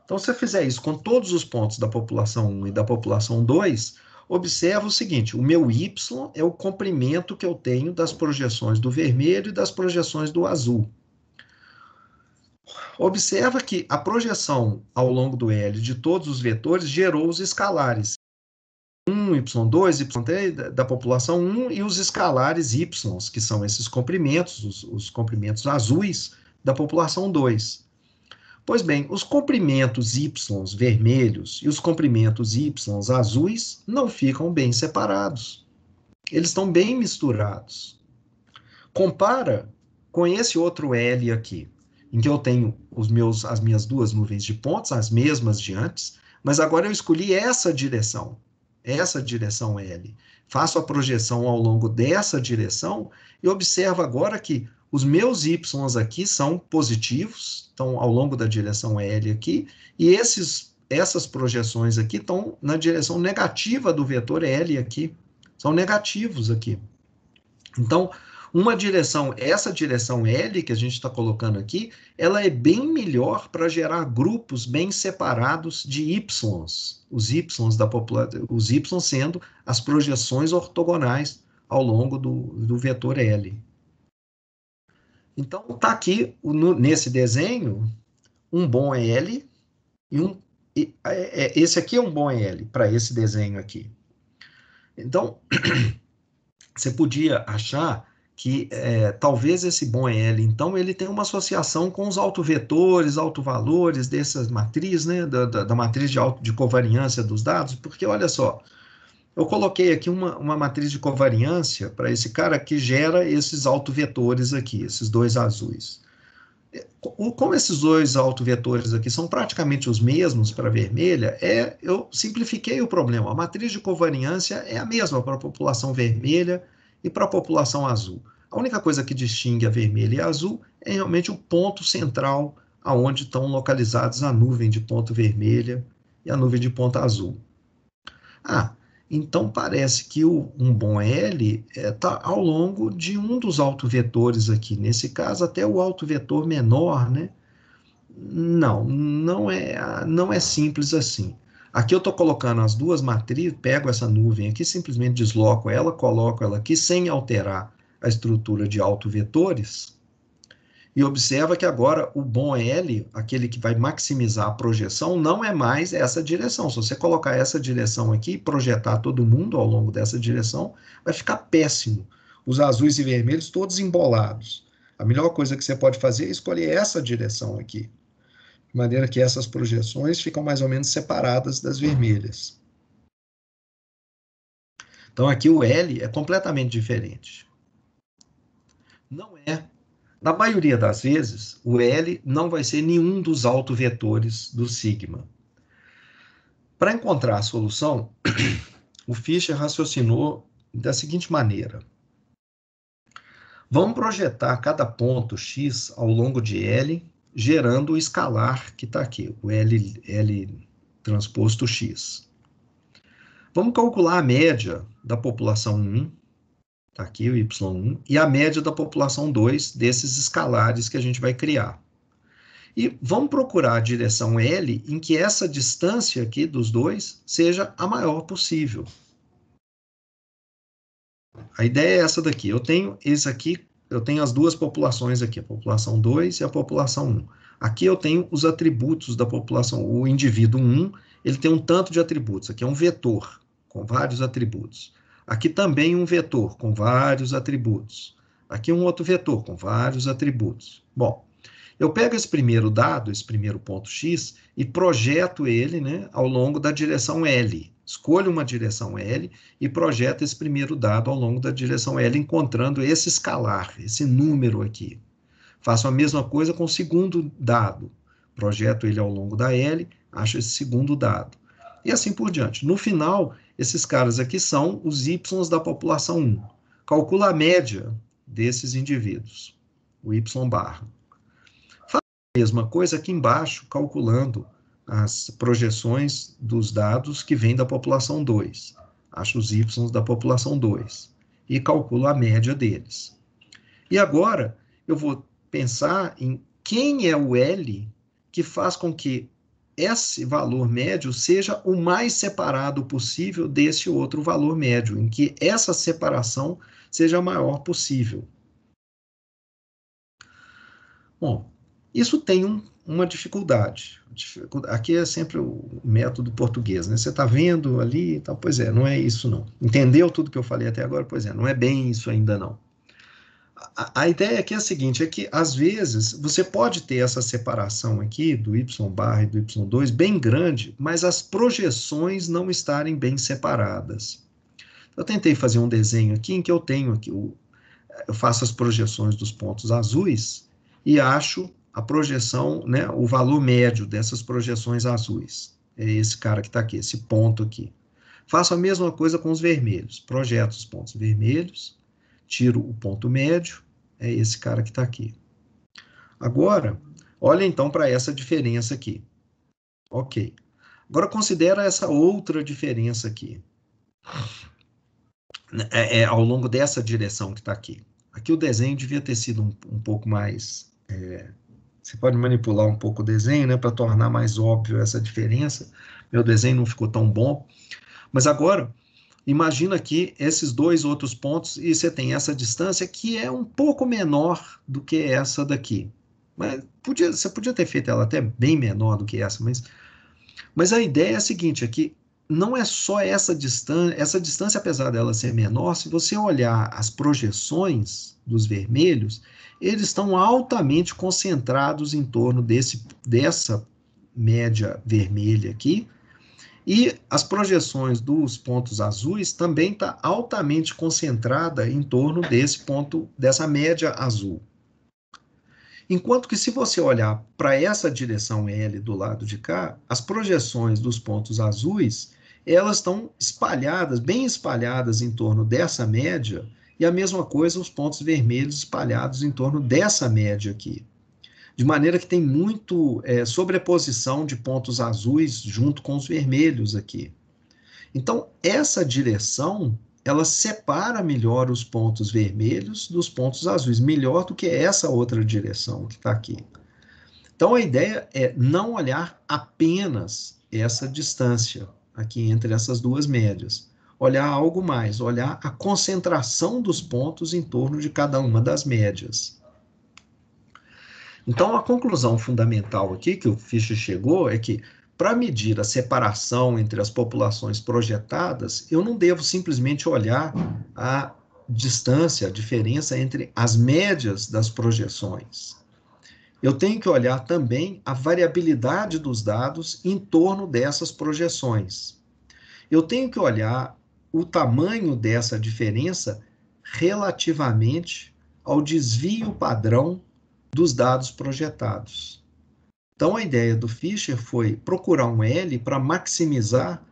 Então, se eu fizer isso com todos os pontos da população 1 e da população 2, observa o seguinte: o meu y é o comprimento que eu tenho das projeções do vermelho e das projeções do azul. Observa que a projeção ao longo do L de todos os vetores gerou os escalares. Y2, Y3 da população 1 e os escalares Y, que são esses comprimentos, os comprimentos azuis da população 2. Pois bem, os comprimentos Y vermelhos e os comprimentos Y azuis não ficam bem separados. Eles estão bem misturados. Compara com esse outro L aqui, em que eu tenho as minhas duas nuvens de pontos, as mesmas de antes, mas agora eu escolhi essa direção L. Faço a projeção ao longo dessa direção e observo agora que os meus y aqui são positivos, estão ao longo da direção L aqui, e essas projeções aqui estão na direção negativa do vetor L aqui, são negativos aqui. Então, essa direção L que a gente está colocando aqui, ela é bem melhor para gerar grupos bem separados de Ys, os Y sendo as projeções ortogonais ao longo do vetor L. Então, está aqui, nesse desenho, um bom L, esse aqui é um bom L para esse desenho aqui. Então, você podia achar que talvez esse bom L, então, ele tem uma associação com os autovetores, autovalores dessas matrizes, né, da matriz de covariância dos dados, porque, olha só, eu coloquei aqui uma matriz de covariância para esse cara que gera esses autovetores aqui, esses dois azuis. Como esses dois autovetores aqui são praticamente os mesmos para a vermelha, eu simplifiquei o problema. A matriz de covariância é a mesma para a população vermelha e para a população azul. A única coisa que distingue a vermelha e a azul é realmente o ponto central aonde estão localizados a nuvem de ponto vermelha e a nuvem de ponta azul. Ah, então parece que um bom L está ao longo de um dos autovetores aqui. Nesse caso, até o autovetor menor, né? Não é simples assim. Aqui eu estou colocando as duas matrizes, pego essa nuvem aqui, simplesmente desloco ela, coloco ela aqui sem alterar a estrutura de autovetores. E observa que agora o bom L, aquele que vai maximizar a projeção, não é mais essa direção. Se você colocar essa direção aqui e projetar todo mundo ao longo dessa direção, vai ficar péssimo. Os azuis e vermelhos todos embolados. A melhor coisa que você pode fazer é escolher essa direção aqui, de maneira que essas projeções ficam mais ou menos separadas das vermelhas. Então aqui o L é completamente diferente. Não é. Na maioria das vezes, o L não vai ser nenhum dos autovetores do sigma. Para encontrar a solução, o Fischer raciocinou da seguinte maneira. Vamos projetar cada ponto x ao longo de L, gerando o escalar que está aqui, o L transposto x. Vamos calcular a média da população 1, está aqui o y1, e a média da população 2 desses escalares que a gente vai criar. E vamos procurar a direção L em que essa distância aqui dos dois seja a maior possível. A ideia é essa daqui. Eu tenho as duas populações aqui, a população 2 e a população 1. Aqui eu tenho os atributos da população. O indivíduo 1, ele tem um tanto de atributos. Aqui é um vetor com vários atributos. Aqui também um vetor com vários atributos. Aqui um outro vetor com vários atributos. Bom, eu pego esse primeiro dado, esse primeiro ponto x, e projeto ele, né, ao longo da direção L. Escolho uma direção L e projeto esse primeiro dado ao longo da direção L, encontrando esse escalar, esse número aqui. Faço a mesma coisa com o segundo dado. Projeto ele ao longo da L, acho esse segundo dado. E assim por diante. No final, esses caras aqui são os y da população 1. Calcula a média desses indivíduos, o y barra. Faço a mesma coisa aqui embaixo, calculando as projeções dos dados que vêm da população 2. Acho os y da população 2. E calculo a média deles. E agora, eu vou pensar em quem é o L que faz com que esse valor médio seja o mais separado possível desse outro valor médio, em que essa separação seja a maior possível. Bom, isso tem uma dificuldade. Aqui é sempre o método português, né? Você está vendo ali e tal, pois é, não é isso não. Entendeu tudo que eu falei até agora? Pois é, não é bem isso ainda não. A ideia aqui é a seguinte, é que às vezes você pode ter essa separação aqui do y barra e do y2 bem grande, mas as projeções não estarem bem separadas. Eu tentei fazer um desenho aqui em que eu tenho aqui, eu faço as projeções dos pontos azuis e acho a projeção, né, o valor médio dessas projeções azuis. É esse cara que está aqui, esse ponto aqui. Faço a mesma coisa com os vermelhos. Projeto os pontos vermelhos, tiro o ponto médio, é esse cara que está aqui. Agora, olha então para essa diferença aqui. Ok. Agora considera essa outra diferença aqui. Ao longo dessa direção que está aqui. Aqui o desenho devia ter sido um pouco mais... você pode manipular um pouco o desenho, né, para tornar mais óbvio essa diferença. Meu desenho não ficou tão bom. Mas agora, imagina aqui esses dois outros pontos e você tem essa distância que é um pouco menor do que essa daqui. Mas você podia ter feito ela até bem menor do que essa, mas a ideia é a seguinte, é que não é só essa distância, apesar dela ser menor, se você olhar as projeções dos vermelhos, eles estão altamente concentrados em torno dessa média vermelha aqui, e as projeções dos pontos azuis também está altamente concentrada em torno dessa média azul. Enquanto que se você olhar para essa direção L do lado de cá, as projeções dos pontos azuis, elas estão espalhadas, bem espalhadas em torno dessa média, e a mesma coisa os pontos vermelhos espalhados em torno dessa média aqui. de maneira que tem muito sobreposição de pontos azuis junto com os vermelhos aqui. Então, essa direção, ela separa melhor os pontos vermelhos dos pontos azuis, melhor do que essa outra direção que está aqui. Então, a ideia é não olhar apenas essa distância aqui entre essas duas médias. Olhar algo mais, olhar a concentração dos pontos em torno de cada uma das médias. Então, a conclusão fundamental aqui que o Fischer chegou é que, para medir a separação entre as populações projetadas, eu não devo simplesmente olhar a distância, a diferença entre as médias das projeções. Eu tenho que olhar também a variabilidade dos dados em torno dessas projeções. Eu tenho que olhar o tamanho dessa diferença relativamente ao desvio padrão dos dados projetados. Então, a ideia do Fischer foi procurar um L para maximizar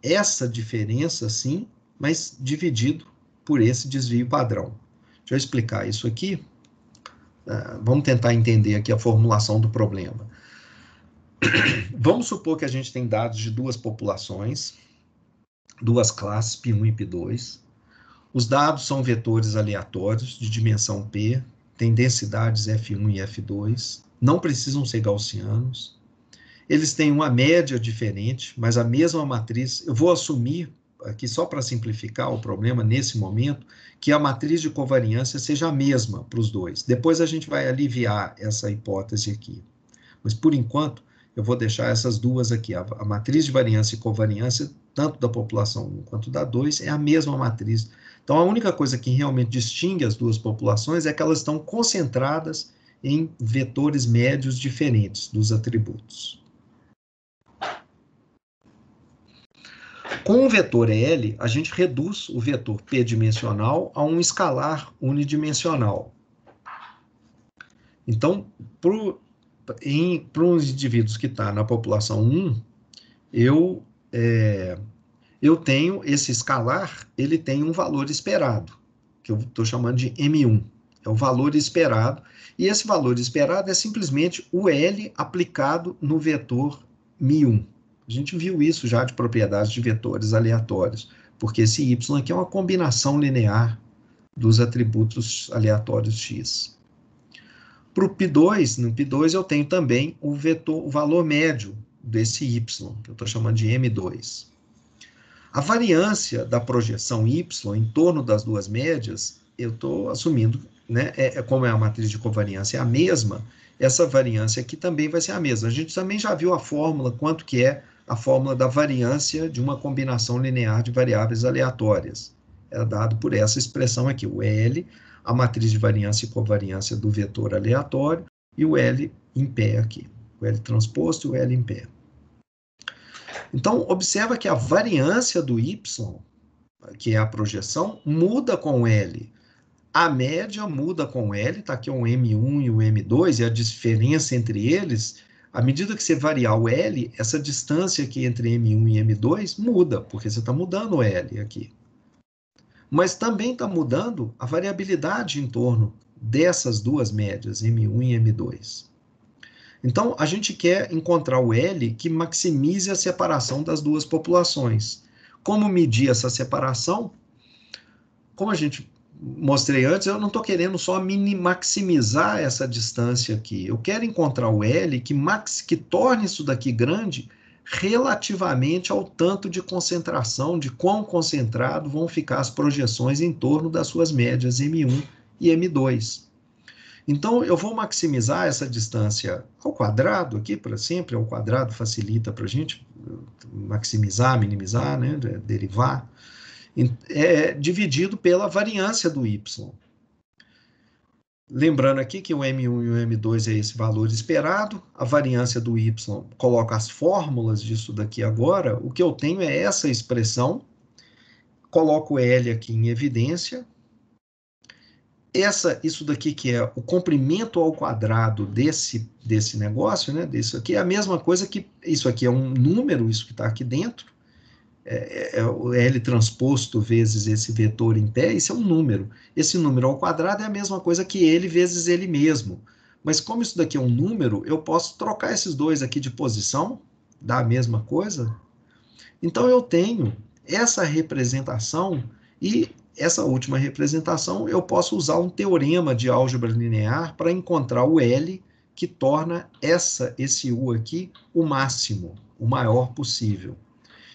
essa diferença, sim, mas dividido por esse desvio padrão. Deixa eu explicar isso aqui. Vamos tentar entender aqui a formulação do problema. Vamos supor que a gente tem dados de duas populações, duas classes, P1 e P2. Os dados são vetores aleatórios de dimensão P, têm densidades F1 e F2, não precisam ser gaussianos. Eles têm uma média diferente, mas a mesma matriz. Eu vou assumir, aqui só para simplificar o problema nesse momento, que a matriz de covariância seja a mesma para os dois. Depois a gente vai aliviar essa hipótese aqui. Mas, por enquanto, eu vou deixar essas duas aqui. A matriz de variância e covariância, tanto da população 1 quanto da 2, é a mesma matriz. Então, a única coisa que realmente distingue as duas populações é que elas estão concentradas em vetores médios diferentes dos atributos. Com o vetor L, a gente reduz o vetor p-dimensional a um escalar unidimensional. Então, para os indivíduos que estão na população 1, eu tenho esse escalar, ele tem um valor esperado, que eu estou chamando de M1. É o valor esperado, e esse valor esperado é simplesmente o L aplicado no vetor μ1. A gente viu isso já de propriedades de vetores aleatórios, porque esse y aqui é uma combinação linear dos atributos aleatórios x. Para o P2, no P2 eu tenho também o valor médio desse y, que eu estou chamando de M2. A variância da projeção y em torno das duas médias, eu estou assumindo, né, como é a matriz de covariância é a mesma, essa variância aqui também vai ser a mesma. A gente também já viu a fórmula, quanto que é a fórmula da variância de uma combinação linear de variáveis aleatórias. É dado por essa expressão aqui, o L, a matriz de variância e covariância do vetor aleatório, e o L em pé aqui, o L transposto e o L em pé. Então, observa que a variância do y, que é a projeção, muda com o L. A média muda com o L, está aqui o M1 e o M2, e a diferença entre eles, à medida que você variar o L, essa distância aqui entre M1 e M2 muda, porque você está mudando o L aqui. Mas também está mudando a variabilidade em torno dessas duas médias, M1 e M2. Então, a gente quer encontrar o L que maximize a separação das duas populações. Como medir essa separação? Como a gente mostrei antes, eu não estou querendo só maximizar essa distância aqui. Eu quero encontrar o L que torne isso daqui grande relativamente ao tanto de concentração, de quão concentrado vão ficar as projeções em torno das suas médias M1 e M2. Então, eu vou maximizar essa distância ao quadrado aqui, para sempre, ao quadrado facilita para a gente maximizar, minimizar, né, derivar, dividido pela variância do y. Lembrando aqui que o M1 e o M2 é esse valor esperado, a variância do y, coloco as fórmulas disso daqui agora, o que eu tenho é essa expressão, coloco L aqui em evidência, isso daqui que é o comprimento ao quadrado desse negócio, né, disso aqui, é a mesma coisa que, isso aqui é um número, isso que está aqui dentro, é o L transposto vezes esse vetor em pé, isso é um número. Esse número ao quadrado é a mesma coisa que ele vezes ele mesmo, Mas como isso daqui é um número, eu posso trocar esses dois aqui de posição, dar a mesma coisa. Então, eu tenho essa representação e essa última representação eu posso usar um teorema de álgebra linear para encontrar o L que torna esse U aqui o máximo, o maior possível.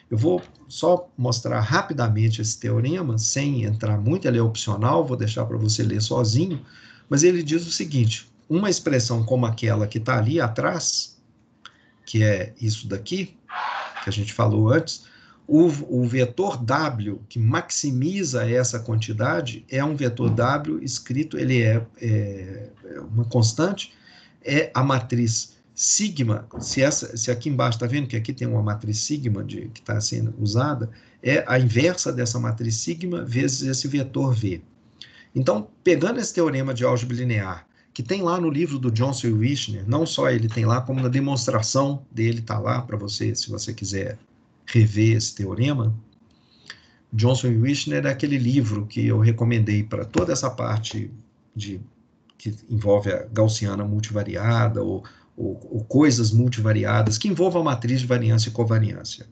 Eu vou só mostrar rapidamente esse teorema, sem entrar muito, ele é opcional, vou deixar para você ler sozinho, mas ele diz o seguinte: uma expressão como aquela que está ali atrás, que é isso daqui, que a gente falou antes, o vetor W, que maximiza essa quantidade, é um vetor W escrito, ele é uma constante, é a matriz sigma, se aqui embaixo, está vendo que aqui tem uma matriz sigma que está sendo usada, é a inversa dessa matriz sigma vezes esse vetor V. Então, pegando esse teorema de álgebra linear, que tem lá no livro do Johnson e Wishner, não só ele tem lá, como na demonstração dele está lá para você, se você quiser rever esse teorema. Johnson e Wishner é aquele livro que eu recomendei para toda essa parte que envolve a gaussiana multivariada ou coisas multivariadas, que envolvam a matriz de variância e covariância.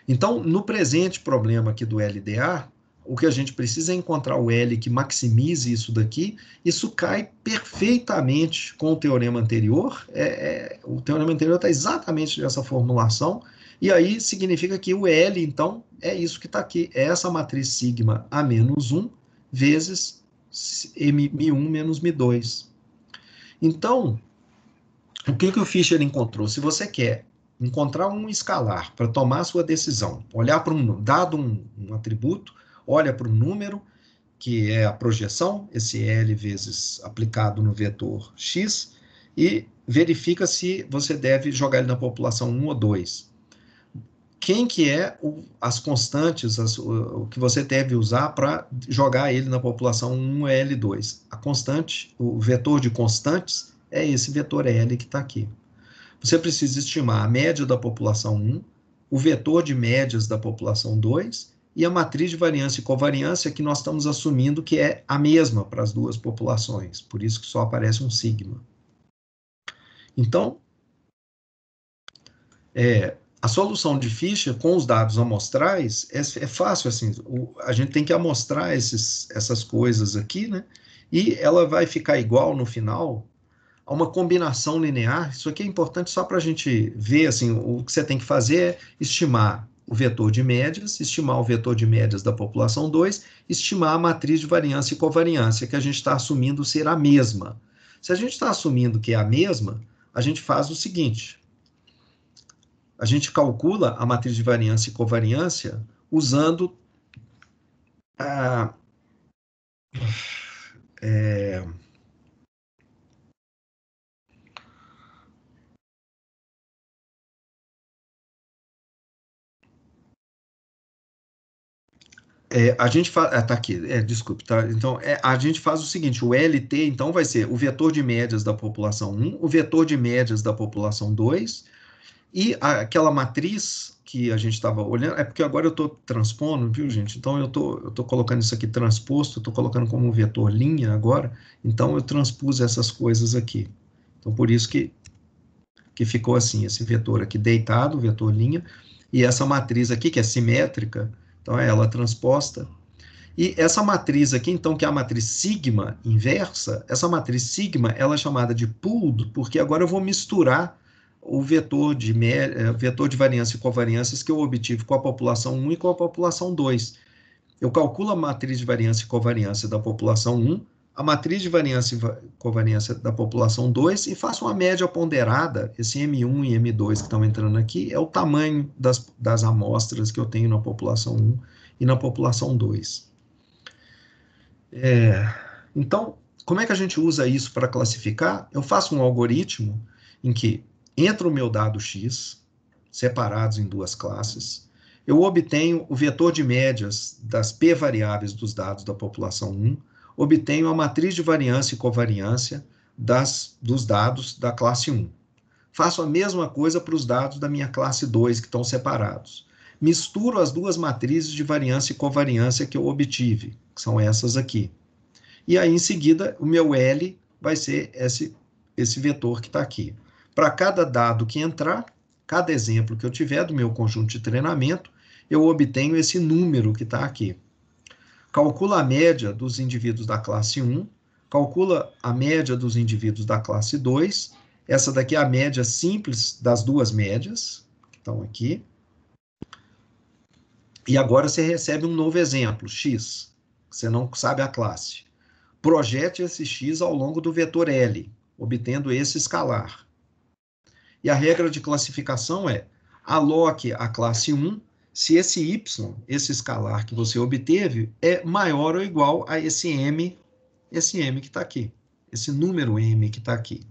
Então, no presente problema aqui do LDA, o que a gente precisa é encontrar o L que maximize isso daqui. Isso cai perfeitamente com o teorema anterior. O teorema anterior está exatamente nessa formulação. E aí significa que o L, então, é isso que está aqui. É essa matriz sigma A menos 1 vezes Mi1 menos Mi2. Então, o que o Fischer encontrou? Se você quer encontrar um escalar para tomar a sua decisão, olhar para dado um atributo, olha para o número, que é a projeção, esse L vezes aplicado no vetor X, e verifica se você deve jogar ele na população 1 ou 2. Quem que é as constantes, o que você deve usar para jogar ele na população 1 é L2. A constante, o vetor de constantes, é esse vetor L que está aqui. Você precisa estimar a média da população 1, o vetor de médias da população 2 e a matriz de variância e covariância, que nós estamos assumindo que é a mesma para as duas populações, por isso que só aparece um sigma. Então, a solução de Fischer com os dados amostrais é fácil, assim, a gente tem que amostrar essas coisas aqui, né? E ela vai ficar igual no final a uma combinação linear. Isso aqui é importante só para a gente ver, assim, o que você tem que fazer é estimar o vetor de médias, estimar o vetor de médias da população 2, estimar a matriz de variância e covariância, que a gente está assumindo ser a mesma. Se a gente está assumindo que é a mesma, a gente faz o seguinte: a gente calcula a matriz de variância e covariância usando a gente faz, tá aqui, desculpe, tá? Então, a gente faz o seguinte: o LT, então, vai ser o vetor de médias da população 1, o vetor de médias da população 2, e aquela matriz que a gente estava olhando, porque agora eu estou transpondo, viu, gente? Então, eu tô colocando isso aqui transposto, eu estou colocando como vetor linha agora, então eu transpus essas coisas aqui. Então, por isso que ficou assim, esse vetor aqui deitado, vetor linha, e essa matriz aqui, que é simétrica, então é ela transposta. E essa matriz aqui, então, que é a matriz sigma inversa, essa matriz sigma, ela é chamada de pooled, porque agora eu vou misturar o vetor de variância e covariâncias que eu obtive com a população 1 e com a população 2. Eu calculo a matriz de variância e covariância da população 1, a matriz de variância e covariância da população 2 e faço uma média ponderada. Esse M1 e M2 que estão entrando aqui é o tamanho das amostras que eu tenho na população 1 e na população 2. Então, como é que a gente usa isso para classificar? Eu faço um algoritmo em que entra o meu dado X, separados em duas classes, eu obtenho o vetor de médias das P variáveis dos dados da população 1, obtenho a matriz de variância e covariância dos dados da classe 1. Faço a mesma coisa para os dados da minha classe 2, que estão separados. Misturo as duas matrizes de variância e covariância que eu obtive, que são essas aqui. E aí, em seguida, o meu L vai ser esse vetor que está aqui. Para cada dado que entrar, cada exemplo que eu tiver do meu conjunto de treinamento, eu obtenho esse número que está aqui. Calcula a média dos indivíduos da classe 1, calcula a média dos indivíduos da classe 2, essa daqui é a média simples das duas médias, que estão aqui. E agora você recebe um novo exemplo, x, você não sabe a classe. Projete esse x ao longo do vetor L, obtendo esse escalar. E a regra de classificação é: aloque a classe 1 se esse y, esse escalar que você obteve, é maior ou igual a esse m que está aqui, esse número m que está aqui.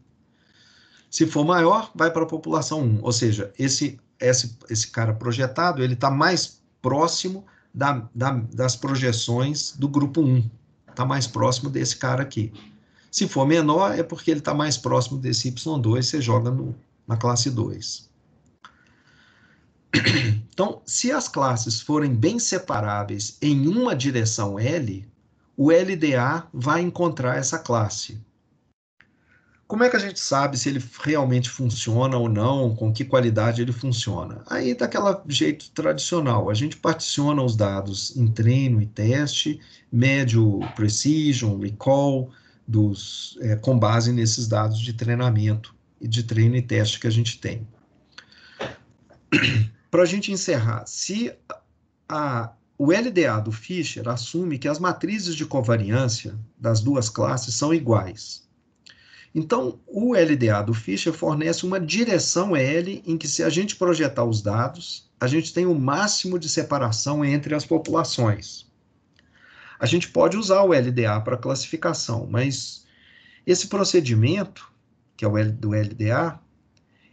Se for maior, vai para a população 1, ou seja, esse cara projetado, ele está mais próximo das projeções do grupo 1, está mais próximo desse cara aqui. Se for menor, é porque ele está mais próximo desse y2, você joga na classe 2. Então, se as classes forem bem separáveis em uma direção L, o LDA vai encontrar essa classe. Como é que a gente sabe se ele realmente funciona ou não, com que qualidade ele funciona? Aí, daquele jeito tradicional, a gente particiona os dados em treino e teste, mede o precision, recall, com base nesses dados de treinamento e de treino e teste que a gente tem. Para a gente encerrar, se o LDA do Fisher assume que as matrizes de covariância das duas classes são iguais. Então, o LDA do Fisher fornece uma direção L em que, se a gente projetar os dados, a gente tem o máximo de separação entre as populações. A gente pode usar o LDA para classificação, mas esse procedimento, que é o do LDA,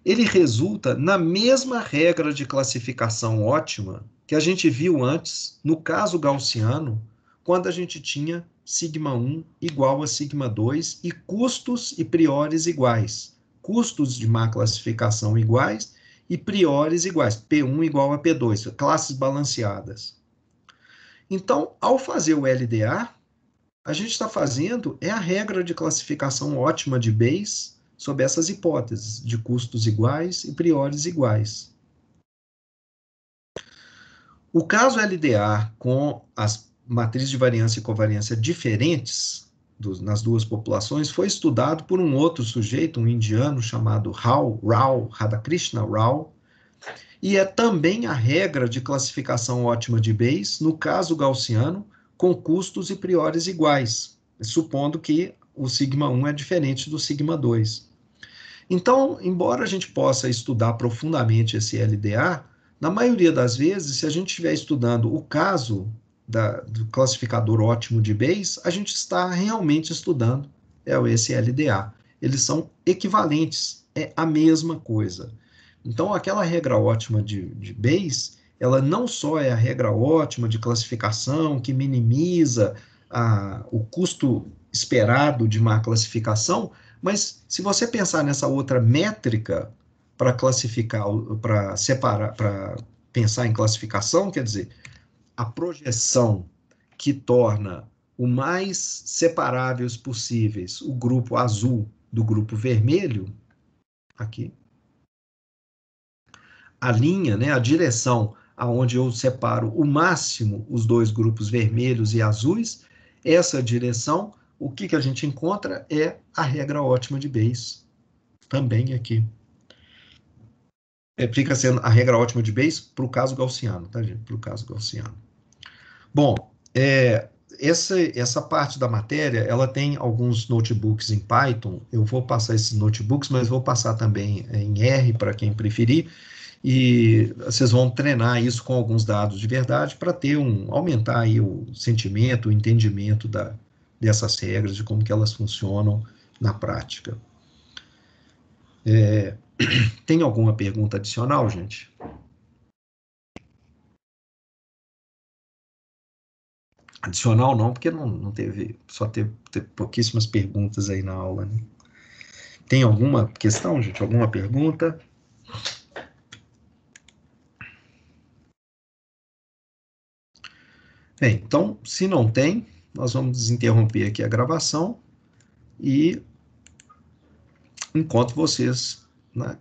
ele resulta na mesma regra de classificação ótima que a gente viu antes, no caso gaussiano, quando a gente tinha σ1 igual a σ2 e custos e priores iguais. Custos de má classificação iguais e priores iguais. P1 igual a P2, classes balanceadas. Então, ao fazer o LDA, a gente está fazendo a regra de classificação ótima de Bayes sob essas hipóteses de custos iguais e priores iguais. O caso LDA com as matrizes de variância e covariância diferentes nas duas populações foi estudado por um outro sujeito, um indiano chamado Radhakrishna Rao, e é também a regra de classificação ótima de Bayes no caso gaussiano com custos e priores iguais, supondo que o σ1 é diferente do σ2. Então, embora a gente possa estudar profundamente esse LDA, na maioria das vezes, se a gente estiver estudando o caso do classificador ótimo de Bayes, a gente está realmente estudando esse LDA. Eles são equivalentes, é a mesma coisa. Então, aquela regra ótima de Bayes, ela não só é a regra ótima de classificação, que minimiza o custo esperado de má classificação, mas se você pensar nessa outra métrica para classificar, para separar, para pensar em classificação, quer dizer, a projeção que torna o mais separáveis possíveis o grupo azul do grupo vermelho, aqui, a linha, né, a direção aonde eu separo o máximo os dois grupos vermelhos e azuis, essa direção, o que a gente encontra é a regra ótima de Bayes, também aqui. Fica sendo a regra ótima de Bayes para o caso gaussiano, tá, gente? Para o caso gaussiano. Bom, essa parte da matéria, ela tem alguns notebooks em Python, eu vou passar esses notebooks, mas vou passar também em R, para quem preferir, e vocês vão treinar isso com alguns dados de verdade para aumentar aí o sentimento, o entendimento dessas regras, de como que elas funcionam na prática. Tem alguma pergunta adicional, gente? Adicional não, porque não teve, só teve pouquíssimas perguntas aí na aula, né? Tem alguma questão, gente? Alguma pergunta? Bem, então, se não tem, nós vamos desinterromper aqui a gravação e encontro vocês na